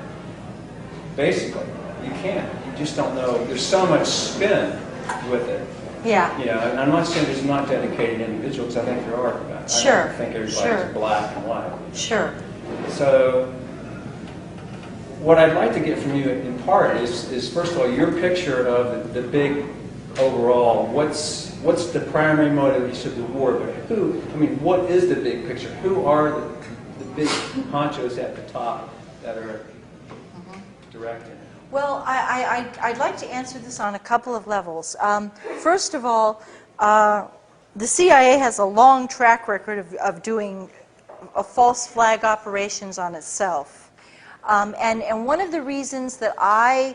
Basically, you can't. You just don't know. There's so much spin with it. Yeah. And I'm not saying there's not dedicated individuals. I think there are. Sure. I don't think everybody's black and white. Sure. So, what I'd like to get from you in part is first of all, your picture of the big overall, what's the primary motivation of the war, but who, I mean, what is the big picture? Who are the big honchos at the top that are directing? Well, I'd like to answer this on a couple of levels. First of all, the CIA has a long track record of doing false flag operations on itself. And one of the reasons that I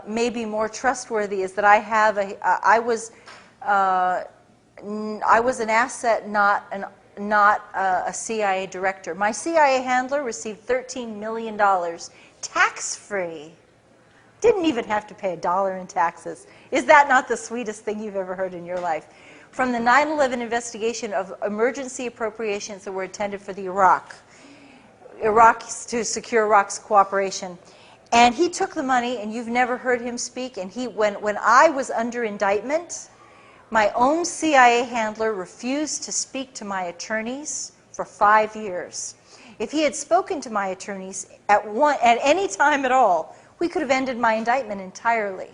may be more trustworthy is that I was an asset, not a CIA director. My CIA handler received $13 million tax-free. Didn't even have to pay $1 in taxes. Is that not the sweetest thing you've ever heard in your life? From the 9/11 investigation of emergency appropriations that were intended for the Iraq to secure Iraq's cooperation. And he took the money, and you've never heard him speak. And when I was under indictment, my own CIA handler refused to speak to my attorneys for 5 years. If he had spoken to my attorneys at any time at all, we could have ended my indictment entirely.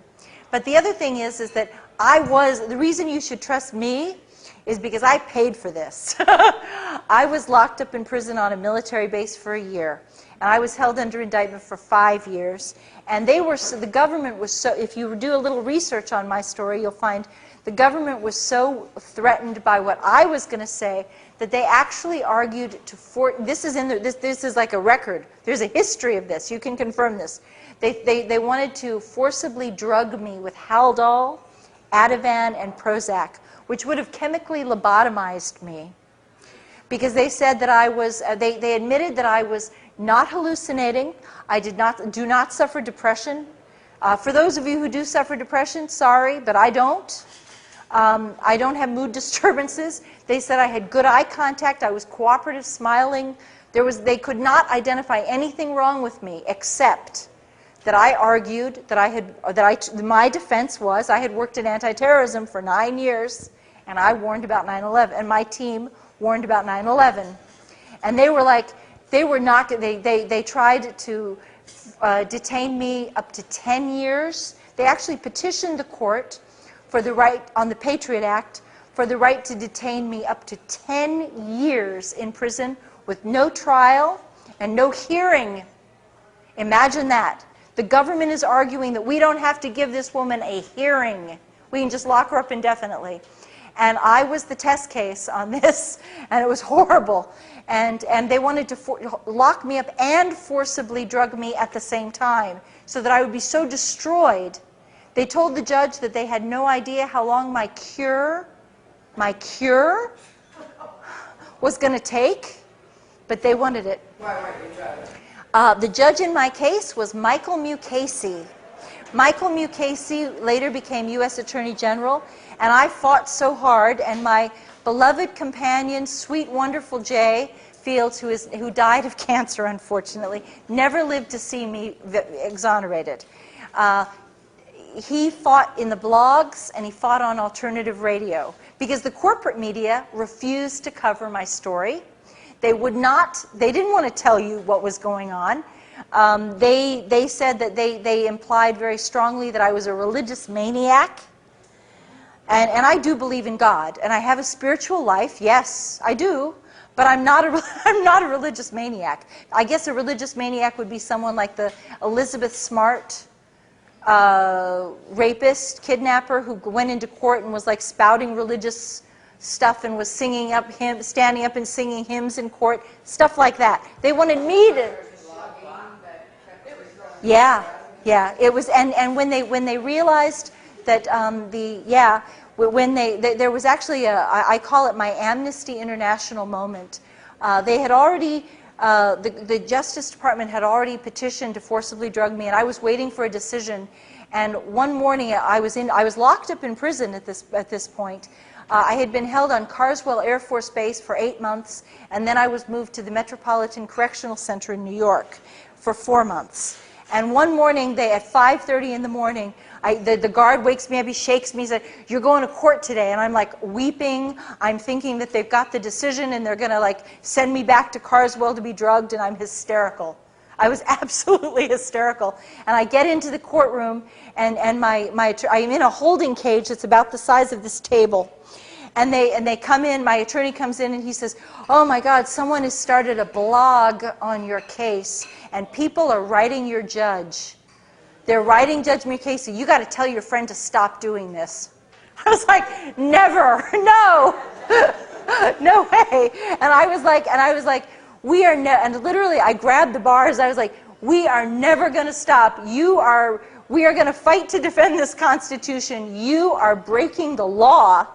But the other thing is that the reason you should trust me is because I paid for this. I was locked up in prison on a military base for a year, and I was held under indictment for 5 years. And the government was so, if you do a little research on my story, you'll find the government was so threatened by what I was going to say that they actually argued this is like a record. There's a history of this. You can confirm this. They wanted to forcibly drug me with Haldol, Ativan, and Prozac, which would have chemically lobotomized me, because they said that I was, they admitted that I was not hallucinating. I do not suffer depression. For those of you who do suffer depression, sorry, but I don't. I don't have mood disturbances. They said I had good eye contact. I was cooperative, smiling. They could not identify anything wrong with me except that I argued that my defense was I had worked in anti-terrorism for 9 years, and I warned about 9/11, and my team warned about 9/11. And they were like, they tried to detain me up to 10 years. They actually petitioned the court for the right, on the Patriot Act, for the right to detain me up to 10 years in prison with no trial and no hearing. Imagine that. The government is arguing that we don't have to give this woman a hearing. We can just lock her up indefinitely. And I was the test case on this, and it was horrible. And they wanted to lock me up and forcibly drug me at the same time so that I would be so destroyed. They told the judge that they had no idea how long my cure was going to take, but they wanted it. Why weren't you drugged? The judge in my case was Michael Mukasey. Michael Mukasey later became U.S. Attorney General, and I fought so hard, and my beloved companion, sweet, wonderful Jay Fields, who died of cancer, unfortunately, never lived to see me exonerated. He fought in the blogs, and he fought on alternative radio, because the corporate media refused to cover my story. They didn't want to tell you what was going on. They said that they implied very strongly that I was a religious maniac. And I do believe in God, and I have a spiritual life, yes, I do, but I'm not a religious maniac. I guess a religious maniac would be someone like the Elizabeth Smart rapist, kidnapper, who went into court and was like spouting religious stuff and was standing up and singing hymns in court, stuff like that. They wanted me to. Yeah, it was, and when they realized that there was actually I call it my Amnesty International moment. They had already, the Justice Department had already petitioned to forcibly drug me, and I was waiting for a decision. And one morning I was locked up in prison at this point. I had been held on Carswell Air Force Base for 8 months, and then I was moved to the Metropolitan Correctional Center in New York for 4 months. And one morning, at 5:30 in the morning, the guard wakes me up, he shakes me, he said, "You're going to court today." And I'm like weeping. I'm thinking that they've got the decision and they're going to like send me back to Carswell to be drugged, and I'm hysterical. I was absolutely hysterical. And I get into the courtroom, and I'm in a holding cage that's about the size of this table. And they come in, my attorney comes in, and he says, "Oh my God, someone has started a blog on your case, and people are writing your judge. They're writing Judge Mukasey. You got to tell your friend to stop doing this." I was like, "Never, no, no way." And I was like, "We are and literally, I grabbed the bars. I was like, "We are never going to stop. We are going to fight to defend this Constitution. You are breaking the law.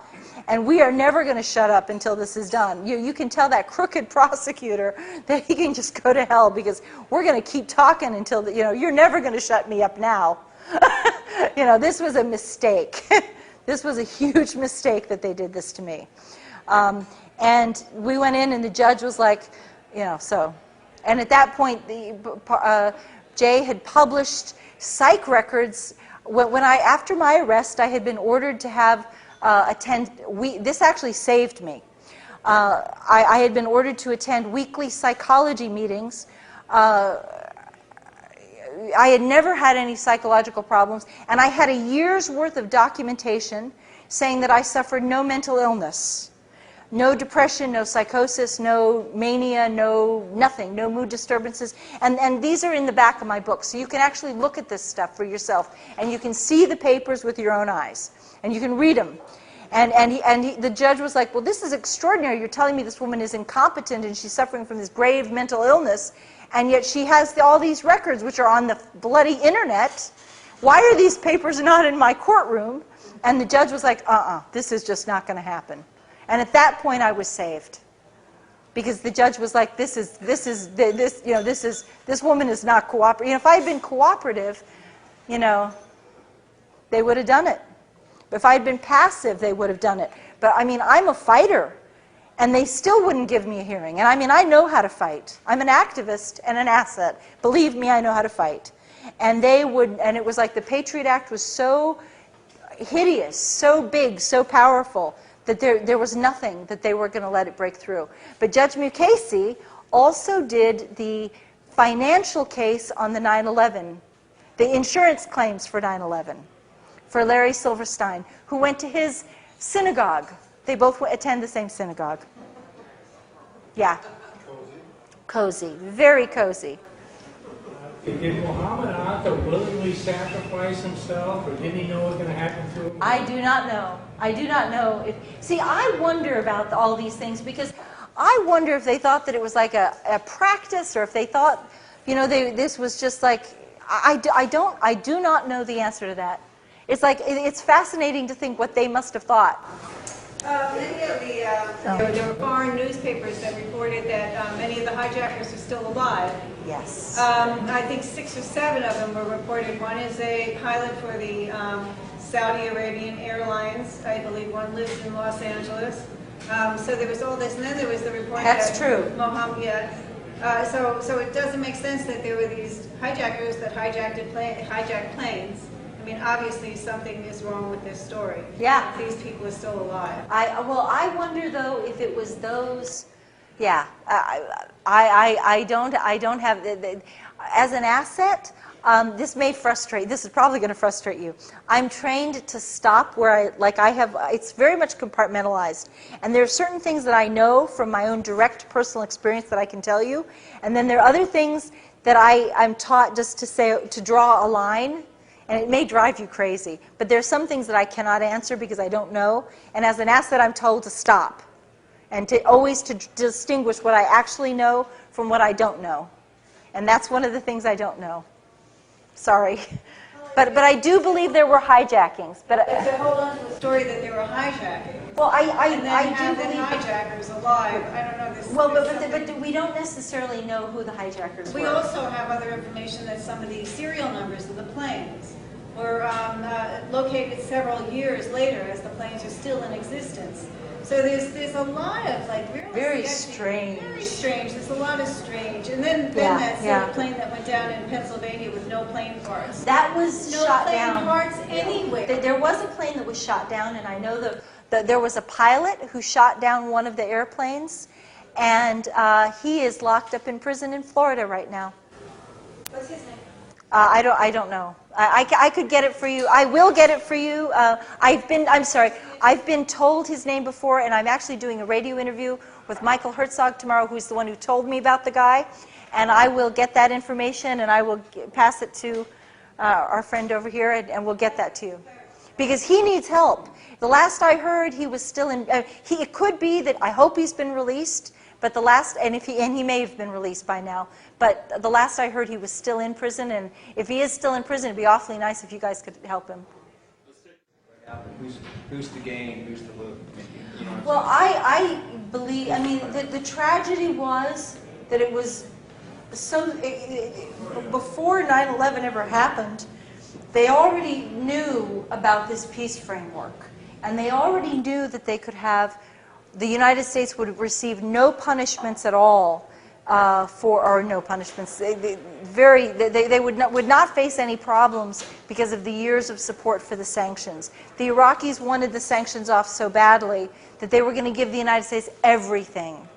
And we are never going to shut up until this is done." You can tell that crooked prosecutor that he can just go to hell, because we're going to keep talking until, you're never going to shut me up now. This was a mistake. This was a huge mistake that they did this to me. And we went in, and the judge was like, so. And at that point, Jay had published psych records. After my arrest, I had been ordered to have this actually saved me. I had been ordered to attend weekly psychology meetings. I had never had any psychological problems, and I had a year's worth of documentation saying that I suffered no mental illness, no depression, no psychosis, no mania, nothing, no mood disturbances. And these are in the back of my book, so you can actually look at this stuff for yourself, and you can see the papers with your own eyes, and you can read them. The judge was like, "Well, this is extraordinary. You're telling me this woman is incompetent and she's suffering from this grave mental illness, and yet she has all these records which are on the bloody internet. Why are these papers not in my courtroom?" And the judge was like, "This is just not going to happen." And at that point, I was saved, because the judge was like, "This woman is not cooperating." If I had been cooperative, they would have done it. If I had been passive, they would have done it. But I'm a fighter, and they still wouldn't give me a hearing. And I know how to fight. I'm an activist and an asset. Believe me, I know how to fight. And it was like the Patriot Act was so hideous, so big, so powerful, that there was nothing that they were going to let it break through. But Judge Mukasey also did the financial case on the 9/11, the insurance claims for 9/11. For Larry Silverstein, who went to his synagogue. They both attend the same synagogue. Yeah. Cozy. Very cozy. Did Muhammad Atta willingly sacrifice himself, or didn't he know what was going to happen to him? I do not know. I do not know. I wonder about all these things, because I wonder if they thought that it was like a practice, or if they thought, this was just like, I do not know the answer to that. It's fascinating to think what they must have thought. There were foreign newspapers that reported that many of the hijackers are still alive. Yes. I think 6 or 7 of them were reported. One is a pilot for the Saudi Arabian Airlines. I believe one lives in Los Angeles. So there was all this, and then there was the report That's true. Mohammed. Yeah. So it doesn't make sense that there were these hijackers that hijacked planes. Obviously something is wrong with this story. Yeah. These people are still alive. I wonder though if it was those. Yeah. I don't have as an asset. This may frustrate. This is probably going to frustrate you. I'm trained to stop where it's very much compartmentalized, and there are certain things that I know from my own direct personal experience that I can tell you, and then there are other things that I'm taught just to draw a line. And it may drive you crazy, but there's some things that I cannot answer because I don't know. And as an asset, I'm told to stop, and to distinguish what I actually know from what I don't know. And that's one of the things I don't know. Sorry, but I do believe there were hijackings. But to hold on to the story that they were hijacking. Well, I do the believe hijackers alive. I don't know this. Well, but we don't necessarily know who the hijackers were. We also have other information that some of the serial numbers of the planes were located several years later, as the planes are still in existence. So there's a lot of really very strange. Very strange. There's a lot of strange. And then that plane that went down in Pennsylvania with no plane parts. That was shot down. No plane parts anywhere. There was a plane that was shot down, and I know that there was a pilot who shot down one of the airplanes, and he is locked up in prison in Florida right now. What's his name? I don't know. I could get it for you. I will get it for you. I'm sorry. I've been told his name before, and I'm actually doing a radio interview with Michael Herzog tomorrow, who's the one who told me about the guy. And I will get that information, and I will pass it to our friend over here, and we'll get that to you. Because he needs help. The last I heard, he was still in. It could be that I hope he's been released, but the last, and he may have been released by now. But the last I heard, he was still in prison, and if he is still in prison, it'd be awfully nice if you guys could help him. Who's to gain, who's to lose? You know what I'm Well, I believe, I mean, the tragedy was that it was so, before 9/11 ever happened, they already knew about this peace framework. And they already knew that they could have, the United States would receive no punishments at all or no punishments. They would not face any problems because of the years of support for the sanctions. The Iraqis wanted the sanctions off so badly that they were going to give the United States everything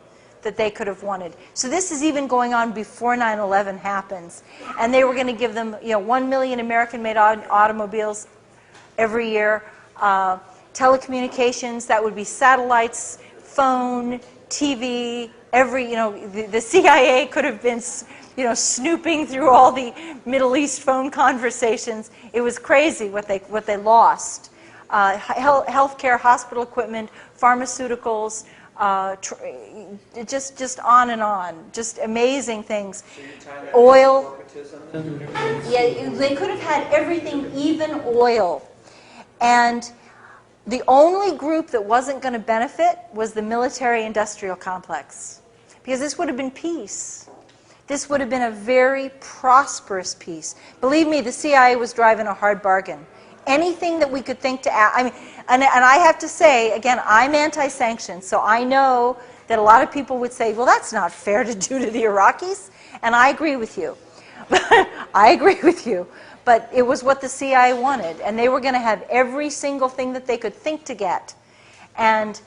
that they could have wanted. So this is even going on before 9/11 happens. And they were going to give them, 1 million American-made automobiles every year, telecommunications, that would be satellites, phone, TV, the CIA could have been, snooping through all the Middle East phone conversations. It was crazy what they lost. Healthcare, hospital equipment, pharmaceuticals, just on and on, just amazing things. Oil. Yeah, they could have had everything, even oil. And the only group that wasn't going to benefit was the military-industrial complex. Because this would have been peace. This would have been a very prosperous peace. Believe me, the CIA was driving a hard bargain. Anything that we could think to add, and I have to say, again, I'm anti-sanctions, so I know that a lot of people would say, well, that's not fair to do to the Iraqis, and I agree with you. I agree with you. But it was what the CIA wanted, and they were going to have every single thing that they could think to get. And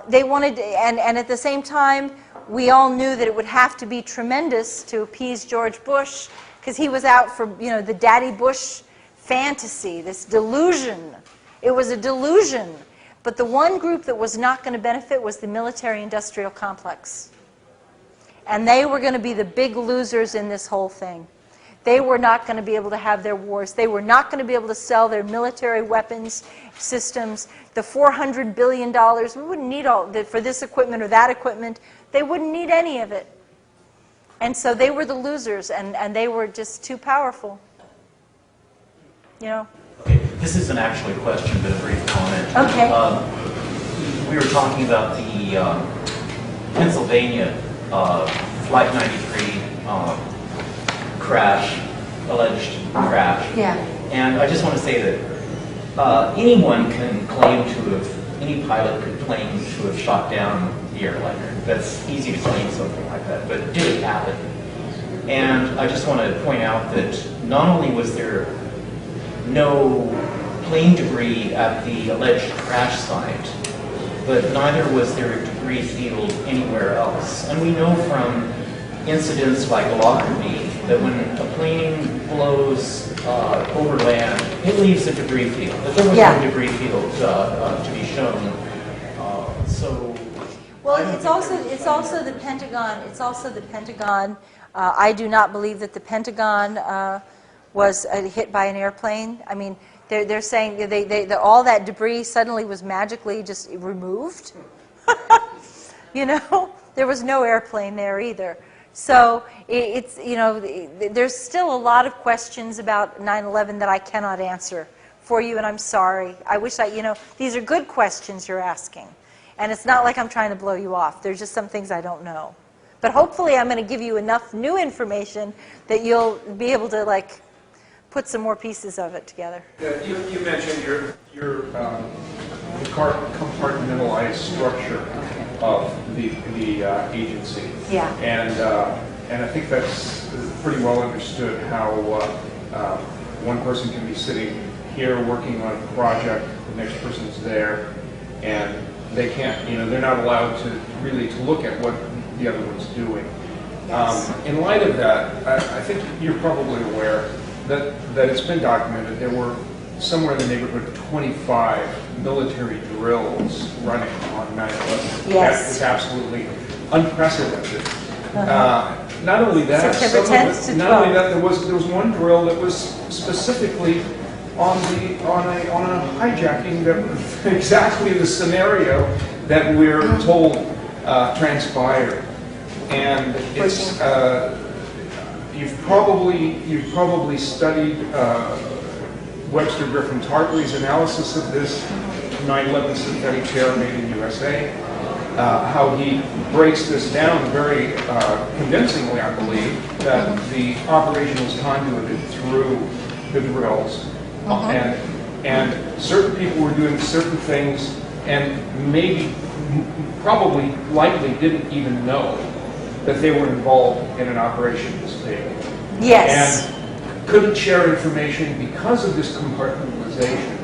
they wanted, and at the same time, we all knew that it would have to be tremendous to appease George Bush, because he was out for, the Daddy Bush fantasy, this delusion. It was a delusion. But the one group that was not going to benefit was the military-industrial complex. And they were going to be the big losers in this whole thing. They were not going to be able to have their wars. They were not going to be able to sell their military weapons systems. The $400 billion, we wouldn't need all for this equipment or that equipment. They wouldn't need any of it. And so they were the losers, and they were just too powerful. Okay, this isn't actually a question, but a brief comment. Okay. We were talking about the Pennsylvania Flight 93 crash, alleged crash. Yeah. And I just want to say that anyone can claim to have, any pilot could claim to have shot down the airliner. That's easy to claim something like that, but did it happen? And I just want to point out that not only was there no plane debris at the alleged crash site, but neither was there a debris field anywhere else. And we know from incidents like Lockerbie that when a plane blows over land, it leaves a debris field. But there was no debris field to be shown. Well, it's also the Pentagon. It's also the Pentagon. I do not believe that the Pentagon was hit by an airplane. I mean, they're saying that all that debris suddenly was magically just removed. There was no airplane there either. So it's, there's still a lot of questions about 9/11 that I cannot answer for you, and I'm sorry. I wish these are good questions you're asking. And it's not like I'm trying to blow you off. There's just some things I don't know. But hopefully I'm going to give you enough new information that you'll be able to, put some more pieces of it together. Yeah, you mentioned your compartmentalized structure of the agency. Yeah. And I think that's pretty well understood how one person can be sitting here working on a project, the next person's there, and they can't, they're not allowed to really look at what the other one's doing. Yes. In light of that, I think you're probably aware that it's been documented there were somewhere in the neighborhood of 25 military drills running on 9/11. Yes. That is absolutely unprecedented. Not only that, September 10th to 12th. not only that, there was one drill that was specifically on a hijacking that was exactly the scenario that we're told transpired. And it's you've probably studied Webster Griffin Tartley's analysis of this 9/11 synthetic terror made in USA. How he breaks this down very convincingly, I believe, that the operation was conduited through the drills, and certain people were doing certain things, and probably likely didn't even know that they were involved in an operation this big. Yes. And couldn't share information because of this compartmentalization.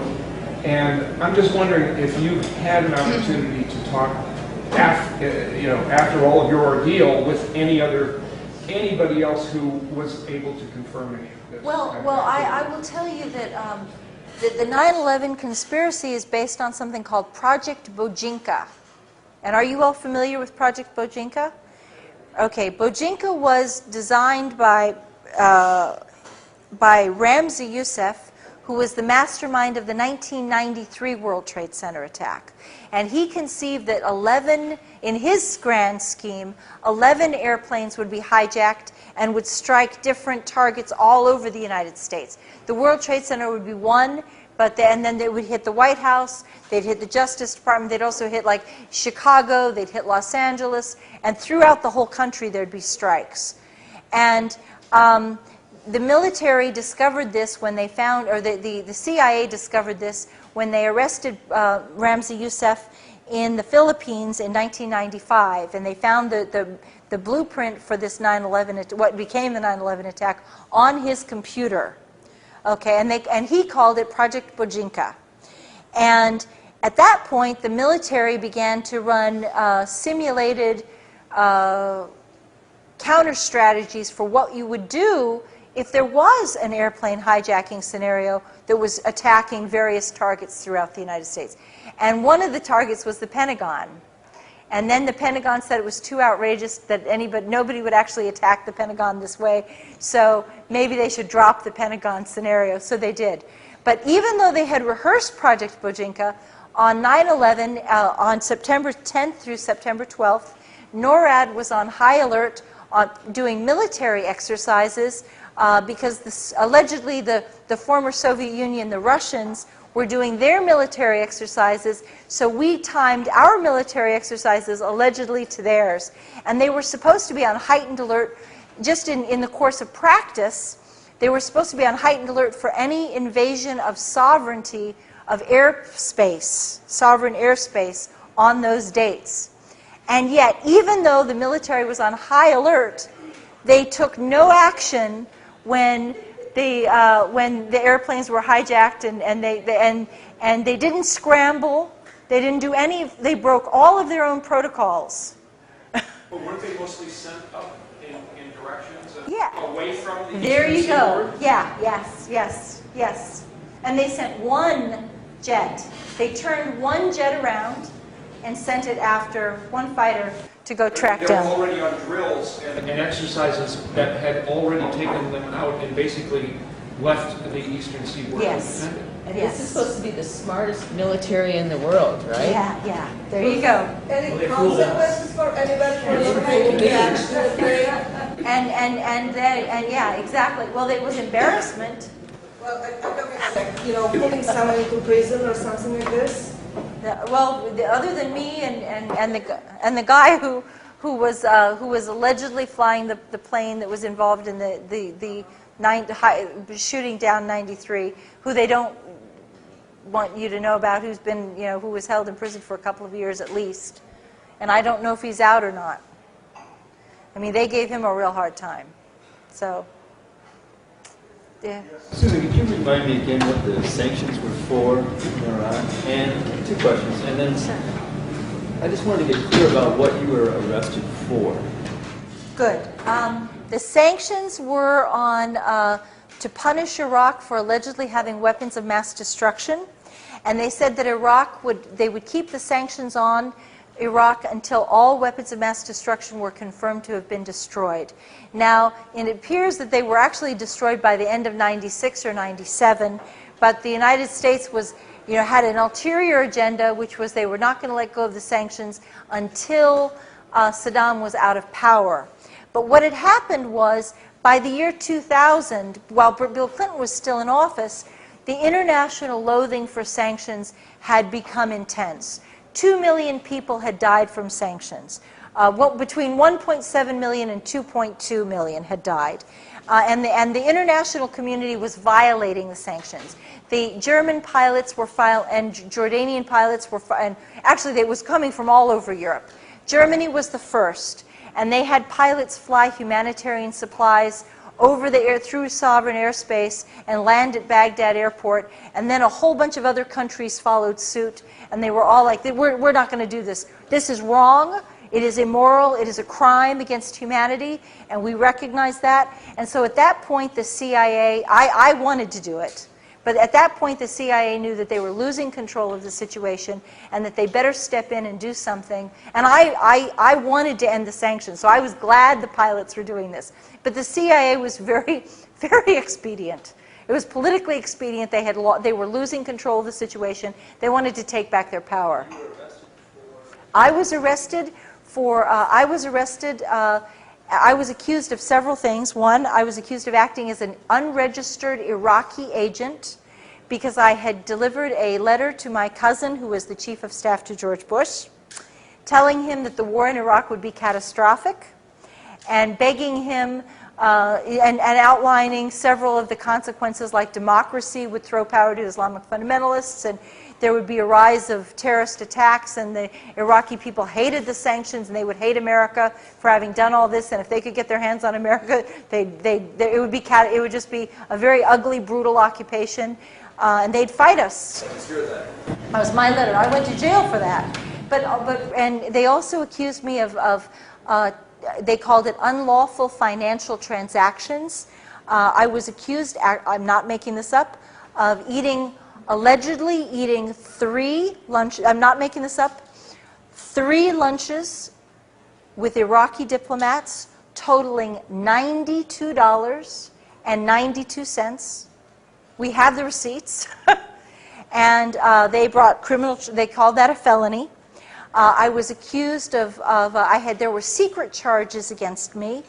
And I'm just wondering if you've had an opportunity to talk after all of your ordeal with anybody else who was able to confirm any of this. Well, I will tell you that the 9/11 conspiracy is based on something called Project Bojinka. And are you all familiar with Project Bojinka? Okay, Bojinka was designed by Ramzi Youssef, who was the mastermind of the 1993 World Trade Center attack. And he conceived that in his grand scheme, 11 airplanes would be hijacked and would strike different targets all over the United States. The World Trade Center would be one, and then they would hit the White House, they'd hit the Justice Department, they'd also hit like Chicago, they'd hit Los Angeles, and throughout the whole country there'd be strikes. And the military discovered this when they found, or the CIA discovered this when they arrested Ramzi Youssef in the Philippines in 1995, and they found the blueprint for this 9/11, what became the 9/11 attack, on his computer. Okay, and he called it Project Bojinka. And at that point, the military began to run simulated counter strategies for what you would do if there was an airplane hijacking scenario that was attacking various targets throughout the United States. And one of the targets was the Pentagon. And then the Pentagon said it was too outrageous that nobody would actually attack the Pentagon this way, so maybe they should drop the Pentagon scenario, so they did. But even though they had rehearsed Project Bojinka, on 9/11, on September 10th through September 12th, NORAD was on high alert doing military exercises because allegedly the former Soviet Union, the Russians, were doing their military exercises, so we timed our military exercises allegedly to theirs. And they were supposed to be on heightened alert just in the course of practice. They were supposed to be on heightened alert for any invasion of sovereignty of airspace, sovereign airspace, on those dates. And yet, even though the military was on high alert, they took no action when the airplanes were hijacked, and they didn't scramble. They didn't do any. They broke all of their own protocols. But weren't they mostly sent up in directions away from the There you go. Yeah. Yes. And they sent one jet. They turned one jet around and sent it after one fighter to go track down. They were already on drills and exercises that had already taken them out and basically left the Eastern Seaboard independent. And this is supposed to be the smartest military in the world, right? Yeah. There you go. Any consequences for anybody for not taking the action that they... And yeah, exactly. Well, it was embarrassment. Well, I don't mean, putting someone into prison or something like this. Well, other than me and the guy who was allegedly flying the plane that was involved in the shooting down 93, who they don't want you to know about, who was held in prison for a couple of years at least, and I don't know if he's out or not. I mean, they gave him a real hard time. So, yeah. Susan, could you remind me again what the sanctions were for Iran? And two questions. And then I just wanted to get clear about what you were arrested for. Good. The sanctions were on to punish Iraq for allegedly having weapons of mass destruction, and they said that they would keep the sanctions on Iraq until all weapons of mass destruction were confirmed to have been destroyed. Now, it appears that they were actually destroyed by the end of '96 or '97, but the United States had an ulterior agenda, which was they were not going to let go of the sanctions until Saddam was out of power. But what had happened was, by the year 2000, while Bill Clinton was still in office, the international loathing for sanctions had become intense. 2 million people had died from sanctions. Between 1.7 million and 2.2 million had died. And the international community was violating the sanctions. The German pilots were and Jordanian pilots were, and actually it was coming from all over Europe. Germany was the first, and they had pilots fly humanitarian supplies over the air through sovereign airspace and land at Baghdad airport, and then a whole bunch of other countries followed suit, and they were all like, we're not going to do this. This is wrong. It is immoral. It is a crime against humanity, and we recognize that. And so at that point, the CIA, I wanted to do it, but at that point, the CIA knew that they were losing control of the situation and that they better step in and do something. And I wanted to end the sanctions, so I was glad the pilots were doing this. But the CIA was very, very expedient. It was politically expedient. They were losing control of the situation. They wanted to take back their power. I was arrested for, I was accused of several things. One, I was accused of acting as an unregistered Iraqi agent because I had delivered a letter to my cousin, who was the chief of staff to George Bush, telling him that the war in Iraq would be catastrophic, and begging him and outlining several of the consequences, like democracy would throw power to Islamic fundamentalists, and there would be a rise of terrorist attacks, and the Iraqi people hated the sanctions, and they would hate America for having done all this, and if they could get their hands on America, it would just be a very ugly, brutal occupation, and they'd fight us. That was my letter. I went to jail for that. And they also accused me of they called it unlawful financial transactions. I was accused, I'm not making this up, of allegedly eating 3 lunches, I'm not making this up, 3 lunches with Iraqi diplomats totaling $92.92. We have the receipts. And they called that a felony. I was accused there were secret charges against me,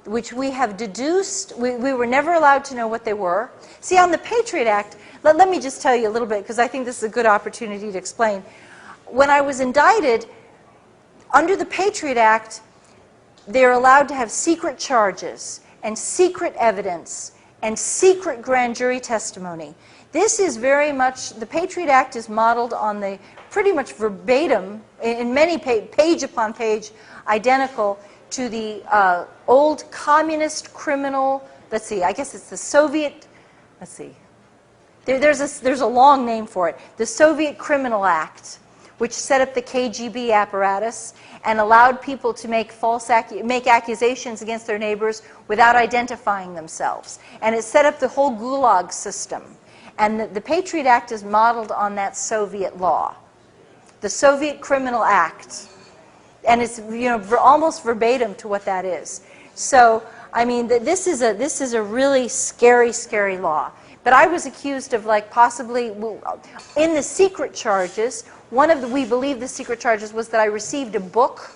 which we have deduced. We were never allowed to know what they were. See, on the Patriot Act, let me just tell you a little bit, because I think this is a good opportunity to explain. When I was indicted, under the Patriot Act, they're allowed to have secret charges and secret evidence and secret grand jury testimony. This is very much, the Patriot Act is modeled on the pretty much verbatim, in many page upon page, identical to the old communist criminal, let's see, I guess it's the Soviet, let's see, there's a long name for it, the Soviet Criminal Act, which set up the KGB apparatus and allowed people to make make accusations against their neighbors without identifying themselves. And it set up the whole Gulag system. And the Patriot Act is modeled on that Soviet law, the Soviet Criminal Act. And it's almost verbatim to what that is. So, I mean, this is a really scary, scary law. But I was accused of, like, possibly, in the secret charges, we believe the secret charges was that I received a book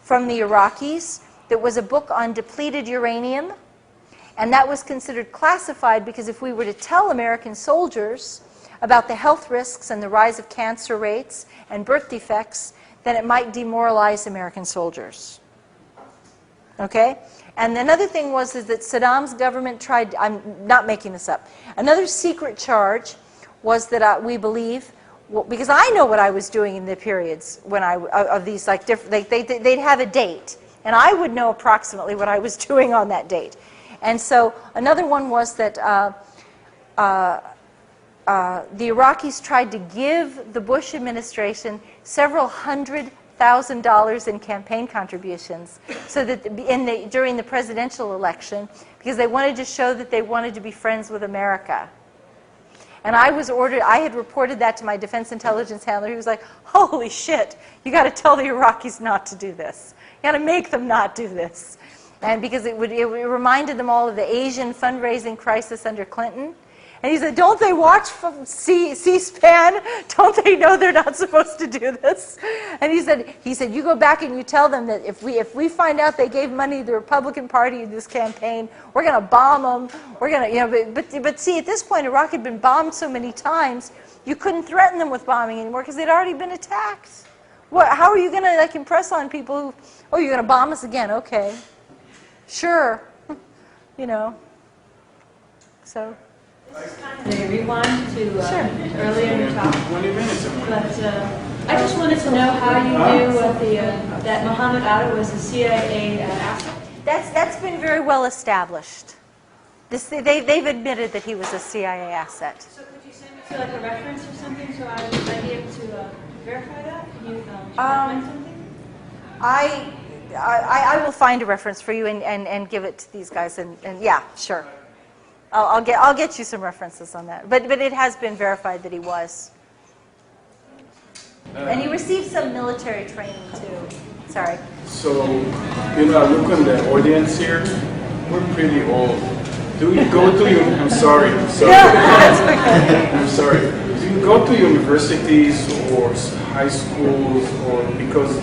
from the Iraqis that was a book on depleted uranium, and that was considered classified because if we were to tell American soldiers about the health risks and the rise of cancer rates and birth defects, then it might demoralize American soldiers. Okay? And another thing was that Saddam's government tried, I'm not making this up, another secret charge was that we believe, because I know what I was doing in the periods when of these, like, they'd have a date, and I would know approximately what I was doing on that date. And so another one was that the Iraqis tried to give the Bush administration several $100,000 $100,000 in campaign contributions, so that during the presidential election, because they wanted to show that they wanted to be friends with America. And I had reported that to my defense intelligence handler. He was like, holy shit, you got to tell the Iraqis not to do this. You got to make them not do this. And because it reminded them all of the Asian fundraising crisis under Clinton. And he said, don't they watch C-SPAN? Don't they know they're not supposed to do this? And he said, you go back and you tell them that if we find out they gave money to the Republican Party in this campaign, we're going to bomb them. We're going to, but see, at this point, Iraq had been bombed so many times, you couldn't threaten them with bombing anymore because they'd already been attacked. How are you going to impress on people who, oh, you're going to bomb us again? Okay, sure, so. They rewind to earlier in the talk. 20 minutes. But I just wanted to know how you knew that Mohammed Atta was a CIA asset. That's been very well established. They've admitted that he was a CIA asset. So could you send me to like a reference or something so I might be able to verify that? Can you find something? I will find a reference for you and give it to these guys and yeah, sure. I'll get you some references on that. But it has been verified that he was. And he received some military training too. Sorry. So, I look on the audience here. We're pretty old. Do you go to I'm sorry. No, that's okay. I'm sorry. Do you go to universities or high schools, or because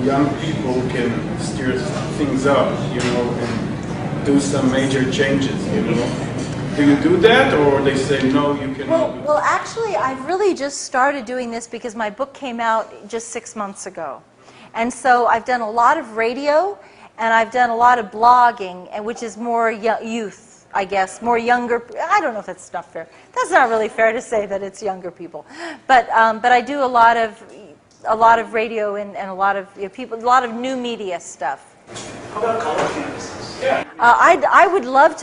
young people can steer things up, and do some major changes, Do you do that, or they say no, you cannot? Well, actually, I've really just started doing this because my book came out just 6 months ago. And so I've done a lot of radio, and I've done a lot of blogging, and which is more youth, I guess, more younger. I don't know if that's not fair. That's not really fair to say that it's younger people. But I do a lot of radio and a lot of people, a lot of new media stuff. How about college campuses? Yeah. I would love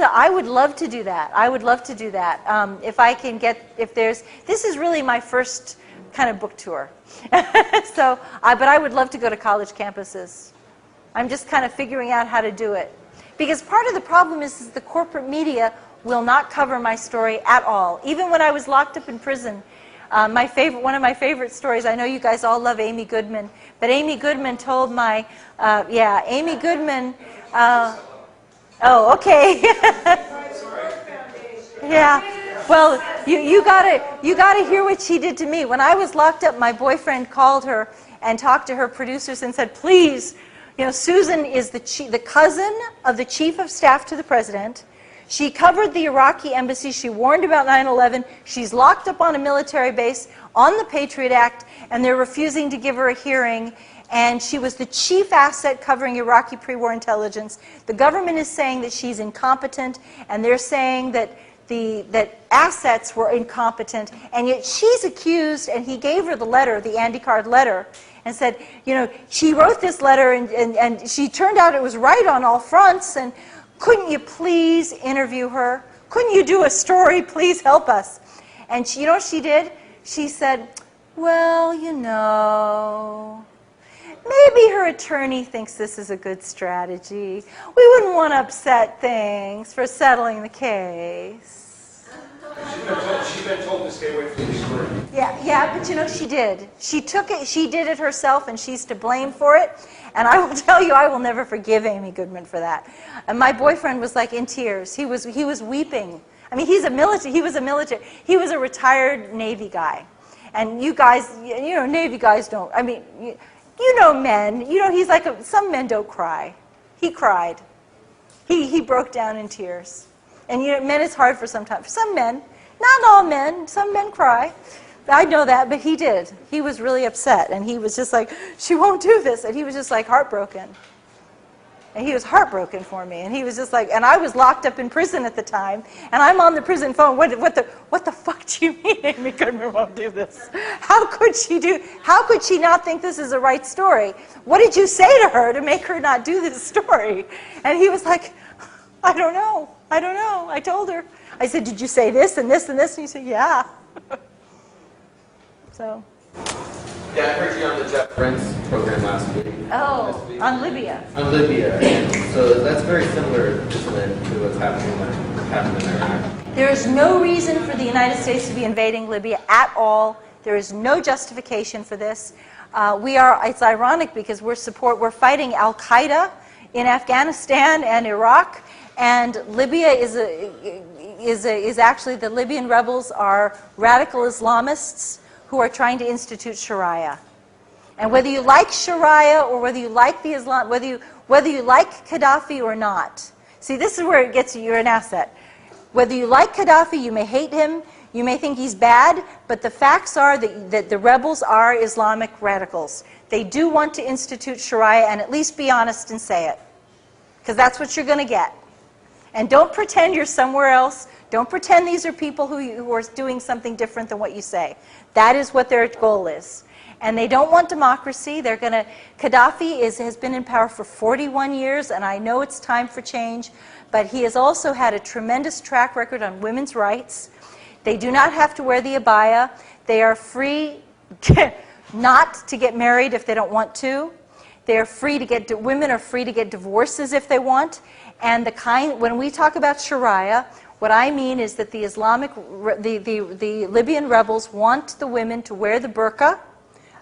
to do that. I would love to do that. If I can this is really my first kind of book tour. So, but I would love to go to college campuses. I'm just kind of figuring out how to do it. Because part of the problem is the corporate media will not cover my story at all. Even when I was locked up in prison, one of my favorite stories, I know you guys all love Amy Goodman, but Amy Goodman told Amy Goodman, oh, okay. Yeah, well, you gotta hear what she did to me. When I was locked up, my boyfriend called her and talked to her producers and said, please, Susan is the cousin of the chief of staff to the president. She covered the Iraqi embassy. She warned about 9/11. She's locked up on a military base on the Patriot Act, and they're refusing to give her a hearing. And she was the chief asset covering Iraqi pre-war intelligence. The government is saying that she's incompetent, and they're saying that that assets were incompetent, and yet she's accused, and he gave her the letter, the Andy Card letter, and said, she wrote this letter, and she turned out it was right on all fronts, and couldn't you please interview her? Couldn't you do a story? Please help us. And you know what she did? She said, well, maybe her attorney thinks this is a good strategy. We wouldn't want to upset things for settling the case. She's been told to stay away from the story. Yeah, but she did. She did it herself, and she's to blame for it. And I will tell you, I will never forgive Amy Goodman for that. And my boyfriend was like in tears. He was weeping. I mean, he was a retired Navy guy. And you guys, Navy guys don't, I mean, men, he's like, some men don't cry. He cried. He broke down in tears. And men is hard for some men, not all men, some men cry. I know that, but he did. He was really upset, and he was just like, she won't do this. And he was just like heartbroken. And he was heartbroken for me. And he was just like, and I was locked up in prison at the time, and I'm on the prison phone. What the fuck do you mean Amy Goodman won't do this? How could she not think this is the right story? What did you say to her to make her not do this story? And he was like, I don't know. I told her. I said, did you say this and this and this? And he said, yeah. So. Yeah, I heard you on the Jeff Brent's program last week. Oh, on Libya. On Libya. So that's very similar, isn't it, to what's happening in Iraq? There is no reason for the United States to be invading Libya at all. There is no justification for this. It's ironic because we're fighting Al-Qaeda in Afghanistan and Iraq, and Libya is actually, the Libyan rebels are radical Islamists who are trying to institute Sharia. And whether you like Sharia or whether you like the Islam, whether you like Gaddafi or not, see, this is where it gets you, you're an asset. Whether you like Gaddafi, you may hate him, you may think he's bad, but the facts are that the rebels are Islamic radicals. They do want to institute Sharia, and at least be honest and say it. Because that's what you're going to get. And don't pretend you're somewhere else. Don't pretend these are people who are doing something different than what you say. That is what their goal is. And they don't want democracy. Gaddafi has been in power for 41 years, and I know it's time for change, but he has also had a tremendous track record on women's rights. They do not have to wear the abaya. They are free not to get married if they don't want to. They are free to women are free to get divorces if they want. And when we talk about Sharia, what I mean is that the Libyan rebels want the women to wear the burqa.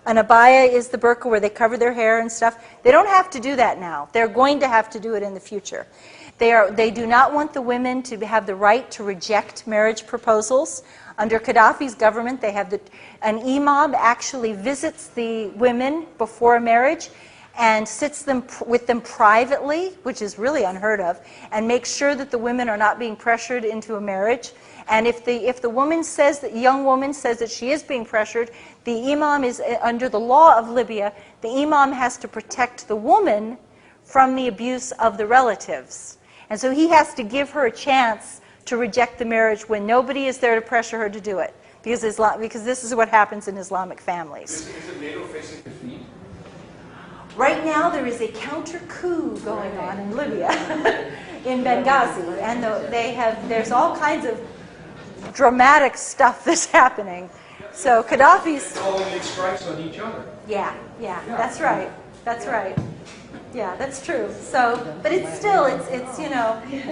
An abaya is the burqa where they cover their hair and stuff. They don't have to do that now. They're going to have to do it in the future. They do not want the women to have the right to reject marriage proposals. Under Gaddafi's government, an imam actually visits the women before a marriage and sits with them privately, which is really unheard of, and makes sure that the women are not being pressured into a marriage. And if the young woman says that she is being pressured, the imam is, under the law of Libya, the imam has to protect the woman from the abuse of the relatives. And so he has to give her a chance to reject the marriage when nobody is there to pressure her to do it. Because this is what happens in Islamic families. Is it NATO facing defeat? Right now there is a counter coup going on in Libya, in Benghazi. And there's all kinds of dramatic stuff that's happening. So Gaddafi's... They all make strikes on each other. Yeah, that's right. That's right. Yeah, that's true. So, but it's still,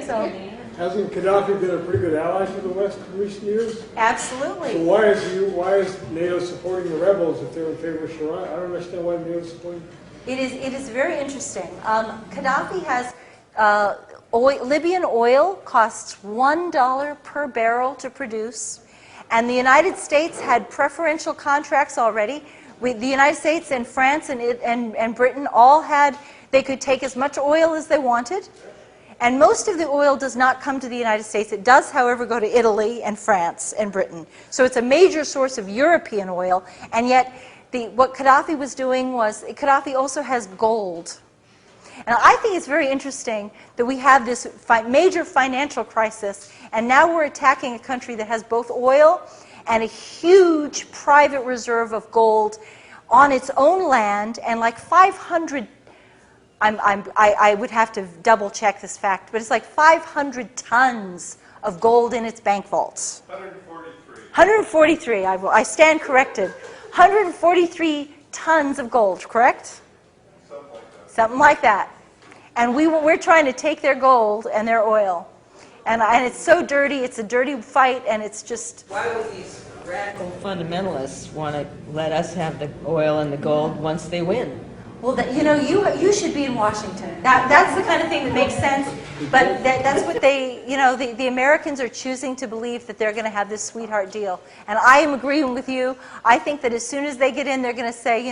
so. Hasn't Gaddafi been a pretty good ally for the West in recent years? Absolutely. So why is NATO supporting the rebels if they're in favor of Sharia? I don't understand why NATO is supporting. It is very interesting. Gaddafi has Libyan oil costs $1 per barrel to produce, and the United States had preferential contracts already. The United States and France and Britain all had. They could take as much oil as they wanted, and most of the oil does not come to the United States. It does, however, go to Italy and France and Britain. So it's a major source of European oil, and yet what Gaddafi was doing was, Gaddafi also has gold. And I think it's very interesting that we have this major financial crisis, and now we're attacking a country that has both oil and a huge private reserve of gold on its own land, and like 500, I would have to double check this fact, but it's like 500 tons of gold in its bank vaults. 143. I stand corrected. 143 tons of gold, correct? Something like that. And we're trying to take their gold and their oil. And it's so dirty, it's a dirty fight, and it's just... Why would these radical fundamentalists want to let us have the oil and the gold once they win? Well, you should be in Washington. That's the kind of thing that makes sense. But that's what the Americans are choosing to believe, that they're going to have this sweetheart deal. And I am agreeing with you. I think that as soon as they get in, they're going to say,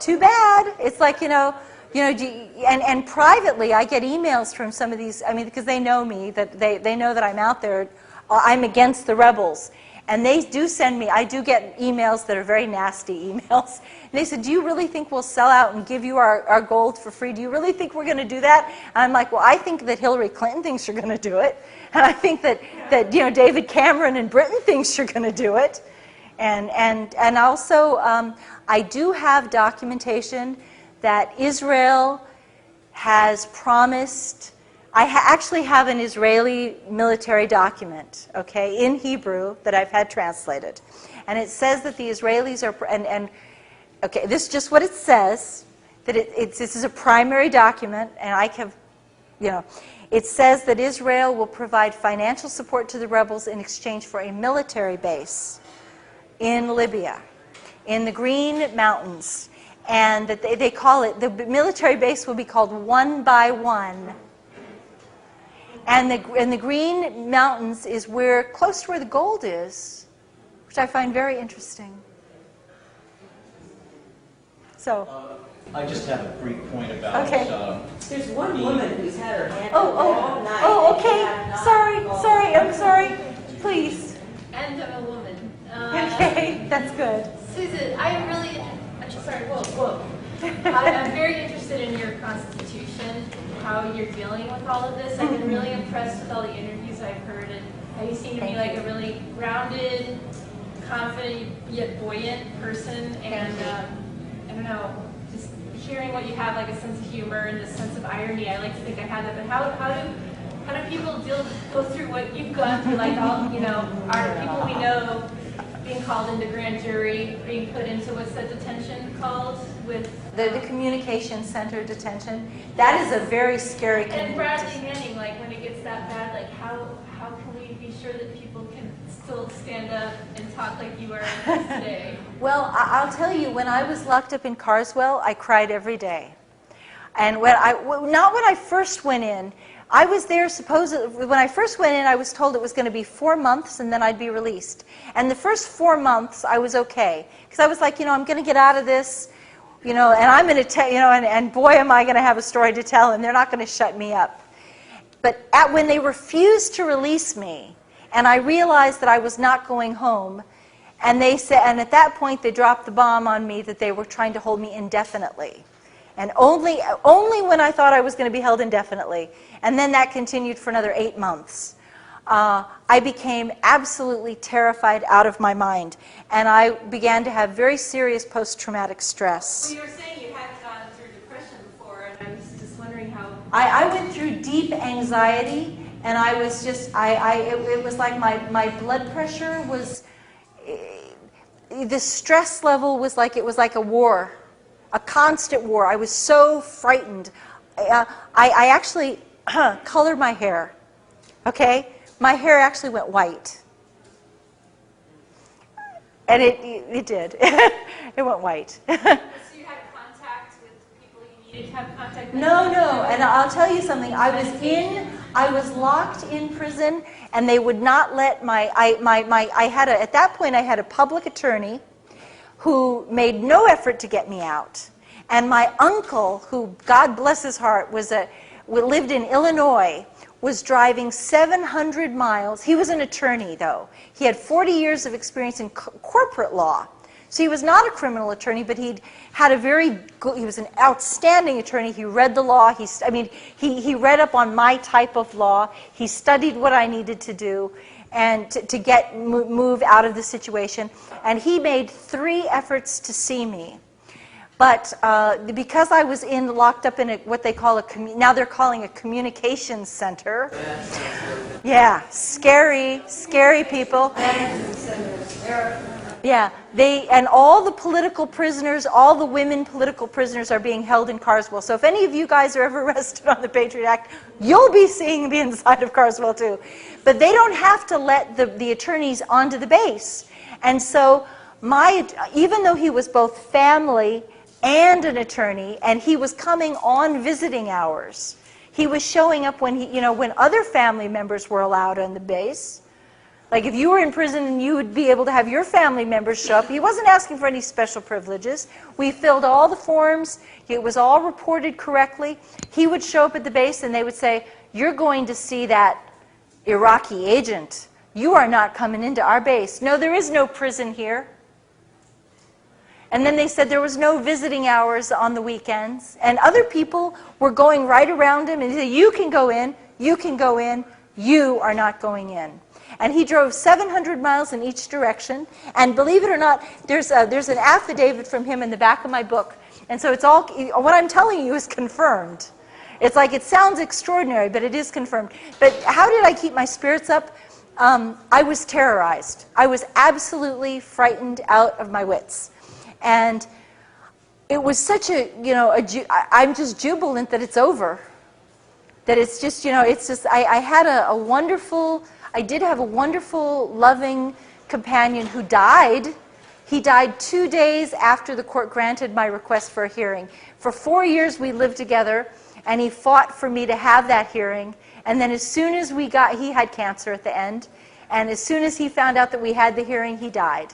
too bad. It's like, and privately, I get emails from some of these, because they know me, that they know that I'm out there. I'm against the rebels. And they do send me, I do get emails that are very nasty emails. And they said, do you really think we'll sell out and give you our gold for free? Do you really think we're going to do that? And I'm like, well, I think that Hillary Clinton thinks you're going to do it. And I think that David Cameron in Britain thinks you're going to do it. And also, I do have documentation that Israel has promised. I actually have an Israeli military document, okay, in Hebrew that I've had translated. And it says that the Israelis are, okay, this is just what it says, that this is a primary document, and I have, it says that Israel will provide financial support to the rebels in exchange for a military base in Libya, in the Green Mountains. And that they call it, the military base will be called 1 by 1. And the Green Mountains is close to where the gold is, which I find very interesting. So. I just have a brief point about. Okay. There's one woman who's had her hand all night. Okay. Sorry. I'm sorry. Please. And I'm a woman. Okay, that's good. Susan, I'm sorry. Whoa. I'm very interested in your constitution, how you're dealing with all of this. I've been really impressed with all the interviews I've heard, and how you seem to be like a really grounded, confident, yet buoyant person. And I don't know, just hearing what you have, like a sense of humor and a sense of irony. I like to think I have that, but how do people go through what you've gone through? Like all, are people we know being called into grand jury, being put into what's that detention called with the communication center detention? That is a very scary And community. Bradley Manning, like when it gets that bad, like how can we be sure that people can still stand up and talk like you are today? Well, I'll tell you, when I was locked up in Carswell, I cried every day. And not when I first went in. I was there when I first went in, I was told it was going to be 4 months and then I'd be released. And the first 4 months, I was okay. Because I was like, I'm going to get out of this, and I'm going to tell, and boy, am I going to have a story to tell, and they're not going to shut me up. But when they refused to release me, and I realized that I was not going home, and at that point they dropped the bomb on me that they were trying to hold me indefinitely. And only when I thought I was going to be held indefinitely. And then that continued for another 8 months. I became absolutely terrified out of my mind. And I began to have very serious post-traumatic stress. Well, you were saying you hadn't gone through depression before, and I was just wondering how... I went through deep anxiety, and I was just, it was like my blood pressure was, the stress level was like, it was like a war. A constant war. I was so frightened. I actually colored my hair. Okay? My hair actually went white. And it did. It went white. So you had contact with people you needed to have contact with? No. And I'll tell you something. I was locked in prison, and they would not let at that point I had a public attorney who made no effort to get me out. And my uncle, who, God bless his heart, lived in Illinois, was driving 700 miles. He was an attorney, though. He had 40 years of experience in corporate law. So he was not a criminal attorney, but he was an outstanding attorney. He read the law. He read up on my type of law. He studied what I needed to do and to move out of the situation. And he made 3 efforts to see me. But because I was locked up in what they call now they're calling a communications center. Yeah, scary people. Yeah, and all the political prisoners, all the women political prisoners are being held in Carswell. So if any of you guys are ever arrested on the Patriot Act, you'll be seeing the inside of Carswell too. But they don't have to let the attorneys onto the base. And so even though he was both family and an attorney, and he was coming on visiting hours, he was showing up when when other family members were allowed on the base. Like if you were in prison and you would be able to have your family members show up. He wasn't asking for any special privileges. We filled all the forms. It was all reported correctly. He would show up at the base and they would say, "You're going to see that Iraqi agent. You are not coming into our base." No, there is no prison here. And then they said there was no visiting hours on the weekends. And other people were going right around him and they said, "You can go in, you can go in, you are not going in." And he drove 700 miles in each direction. And believe it or not, there's an affidavit from him in the back of my book. And so it's all, what I'm telling you is confirmed. It's like, it sounds extraordinary, but it is confirmed. But how did I keep my spirits up? I was terrorized. I was absolutely frightened out of my wits. And it was such a, I'm just jubilant that it's over. That it's just, I had a wonderful, I did have a wonderful, loving companion who died. He died 2 days after the court granted my request for a hearing. For 4 years we lived together, and he fought for me to have that hearing. And then as soon as he had cancer at the end, and as soon as he found out that we had the hearing, he died.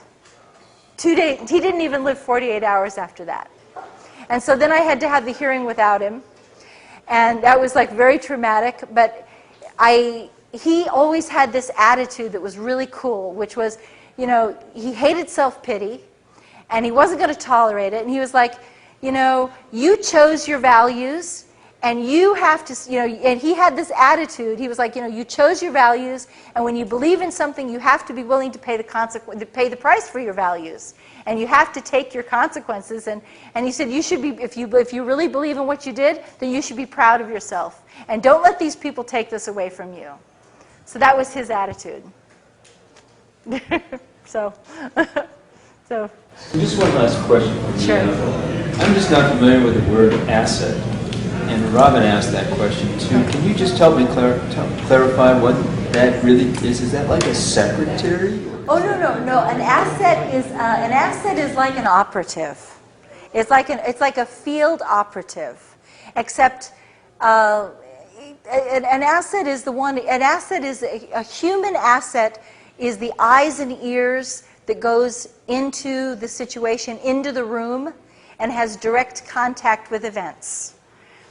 2 days, he didn't even live 48 hours after that. And so then I had to have the hearing without him. And that was like very traumatic, but he always had this attitude that was really cool, which was, he hated self-pity, and he wasn't going to tolerate it. And he was like, you chose your values, and you have to, and he had this attitude. He was like, you chose your values, and when you believe in something, you have to be willing to pay the price for your values. And you have to take your consequences. And he said, you should be, if you really believe in what you did, then you should be proud of yourself. And don't let these people take this away from you. So that was his attitude. So. Just one last question. Sure. I'm just not familiar with the word asset. And Robin asked that question too. Can you just help me clarify what that really is? Is that like a secretary? Oh, no. An asset is like an operative. It's like a field operative, except an asset is a human asset is the eyes and ears that goes into the situation, into the room, and has direct contact with events.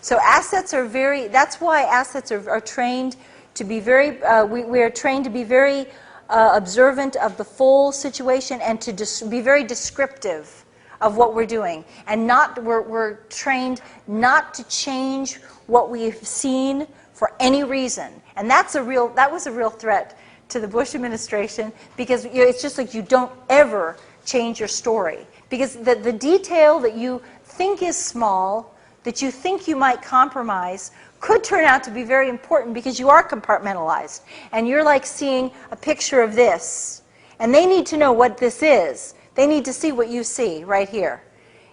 So assets are that's why assets are trained to be very, we are trained to be very observant of the full situation and to be very descriptive of what we're doing. And we're trained not to change what we've seen for any reason. And that was a real threat to the Bush administration, because it's just like you don't ever change your story. Because the detail that you think is small, that you think you might compromise, could turn out to be very important, because you are compartmentalized. And you're like seeing a picture of this. And they need to know what this is. They need to see what you see right here.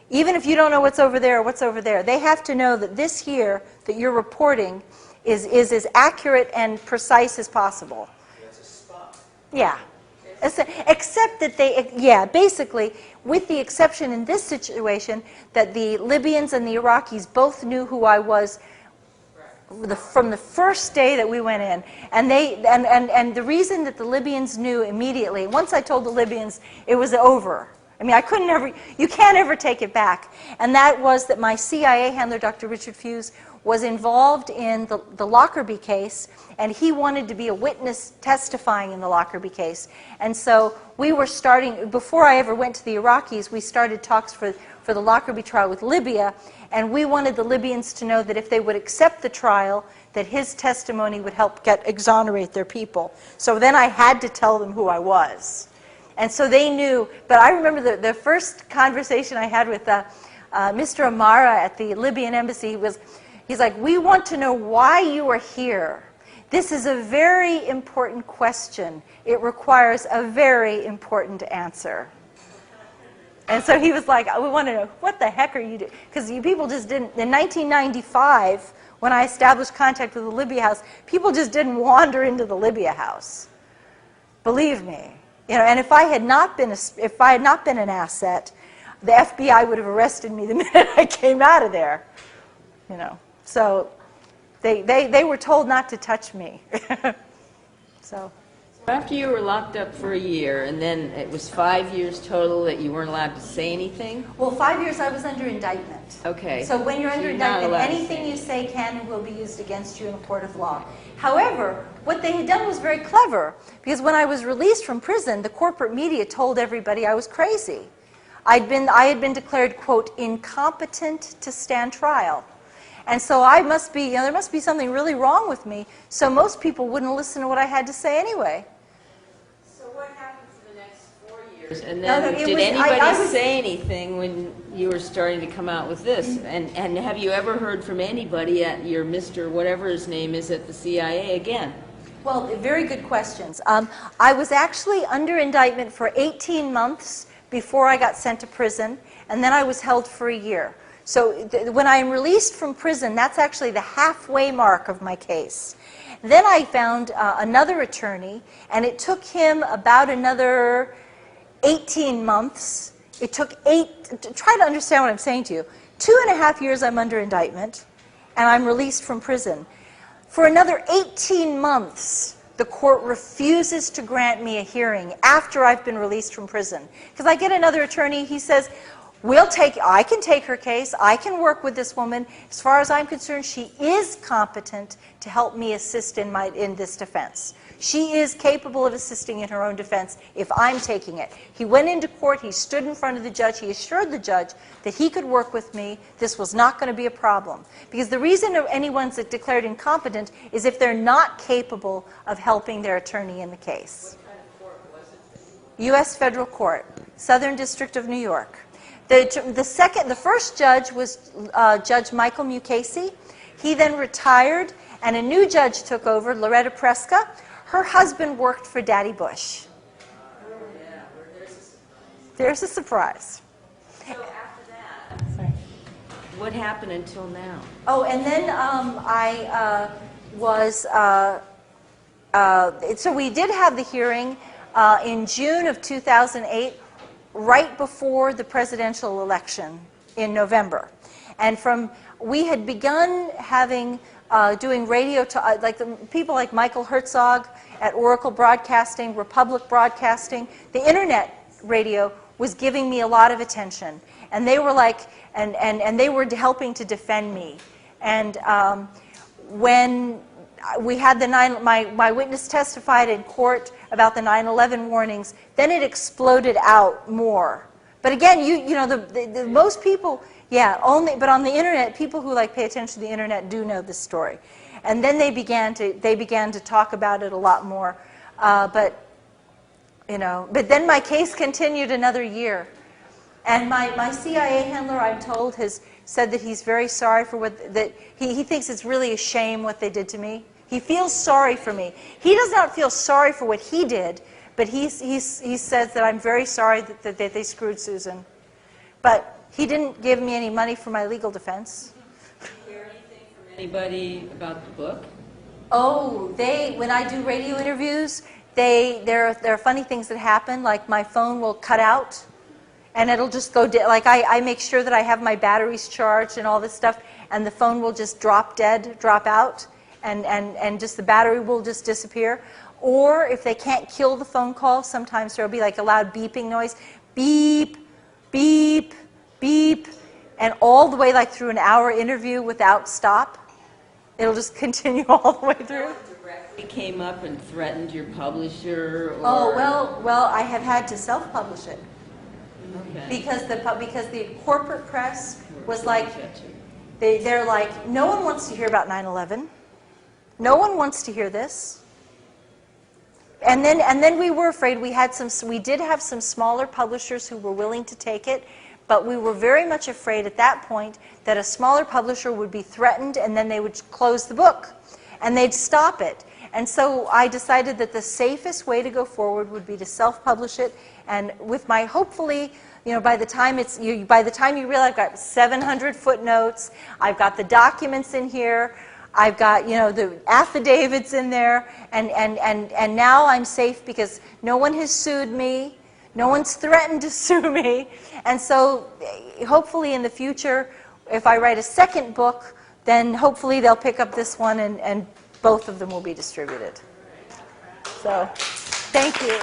Even if you don't know what's over there or what's over there, they have to know that this here that you're reporting is as accurate and precise as possible. It's a spot. Yeah. Except that basically, with the exception in this situation, that the Libyans and the Iraqis both knew who I was from the first day that we went in. And the reason that the Libyans knew immediately, once I told the Libyans, it was over. I mean, you can't ever take it back. And that was that my CIA handler, Dr. Richard Fuse, was involved in the Lockerbie case, and he wanted to be a witness testifying in the Lockerbie case. And so we were starting, before I ever went to the Iraqis, we started talks for the Lockerbie trial with Libya, and we wanted the Libyans to know that if they would accept the trial, that his testimony would help exonerate their people. So then I had to tell them who I was. And so they knew, but I remember the first conversation I had with Mr. Amara at the Libyan embassy. He's like, we want to know why you are here. This is a very important question. It requires a very important answer. And so he was like, we want to know, what the heck are you doing? Because people just didn't, in 1995, when I established contact with the Libya house, people just didn't wander into the Libya house. Believe me. And if I had not been an asset, the FBI would have arrested me the minute I came out of there. So they were told not to touch me. So after you were locked up for a year, and then it was 5 years total that you weren't allowed to say anything? Well, 5 years I was under indictment. Okay. So when you're under indictment, anything you say can and will be used against you in a court of law. However, what they had done was very clever, because when I was released from prison, the corporate media told everybody I was crazy. I had been declared, quote, incompetent to stand trial. And so there must be something really wrong with me, so most people wouldn't listen to what I had to say anyway. So what happened for the next 4 years? And then did anybody say anything when you were starting to come out with this? And have you ever heard from anybody at your Mr. whatever his name is at the CIA again? Well, very good questions. I was actually under indictment for 18 months before I got sent to prison, and then I was held for a year. So when I am released from prison, that's actually the halfway mark of my case. Then I found another attorney, and it took him about another 18 months. It took try to understand what I'm saying to you. 2.5 years I'm under indictment, and I'm released from prison. For another 18 months, the court refuses to grant me a hearing after I've been released from prison. Because I get another attorney, he says, I can take her case, I can work with this woman. As far as I'm concerned, she is competent to help me assist in this defense. She is capable of assisting in her own defense if I'm taking it. He went into court, he stood in front of the judge, he assured the judge that he could work with me, this was not going to be a problem. Because the reason anyone's declared incompetent is if they're not capable of helping their attorney in the case. What kind of court was it? U.S. Federal Court, Southern District of New York. The first judge was Judge Michael Mukasey. He then retired, and a new judge took over, Loretta Preska. Her husband worked for Daddy Bush. There's a surprise. So after that, what happened until now? Oh, and then so we did have the hearing in June of 2008, right before the presidential election in November. And we had begun doing radio to people like Michael Herzog at Oracle Broadcasting, Republic Broadcasting. The internet radio was giving me a lot of attention, and they were and they were helping to defend me. And when we had my witness testified in court about the 9/11 warnings, then it exploded out more. But again, you know, the most people, yeah, but on the internet, people who pay attention to the internet do know this story. And then they began to talk about it a lot more. But then my case continued another year. And my CIA handler, I'm told, has said that he's very sorry for he thinks it's really a shame what they did to me. He feels sorry for me. He does not feel sorry for what he did, but he says that I'm very sorry that they screwed Susan. But he didn't give me any money for my legal defense. Did you hear anything from anybody about the book? Oh, when I do radio interviews, there are funny things that happen, like my phone will cut out, and it'll just go dead. Like I make sure that I have my batteries charged and all this stuff, and the phone will just drop out, and just the battery will just disappear. Or if they can't kill the phone call, sometimes there'll be like a loud beeping noise, beep, beep, beep, and all the way through an hour interview without stop. It'll just continue all the way through. Directly came up and threatened your publisher? Or... Oh, well, I have had to self-publish it. Okay. Because the corporate press was they're like, no one wants to hear about 9/11. No one wants to hear this. And then we were afraid. We did have some smaller publishers who were willing to take it, but we were very much afraid at that point that a smaller publisher would be threatened, and then they would close the book, and they'd stop it. And so I decided that the safest way to go forward would be to self-publish it, and with my hopefully, by the time you realize I've got 700 footnotes, I've got the documents in here, I've got the affidavits in there, and now I'm safe because no one has sued me, no one's threatened to sue me, and so hopefully in the future, if I write a second book, then hopefully they'll pick up this one and both of them will be distributed. So, thank you.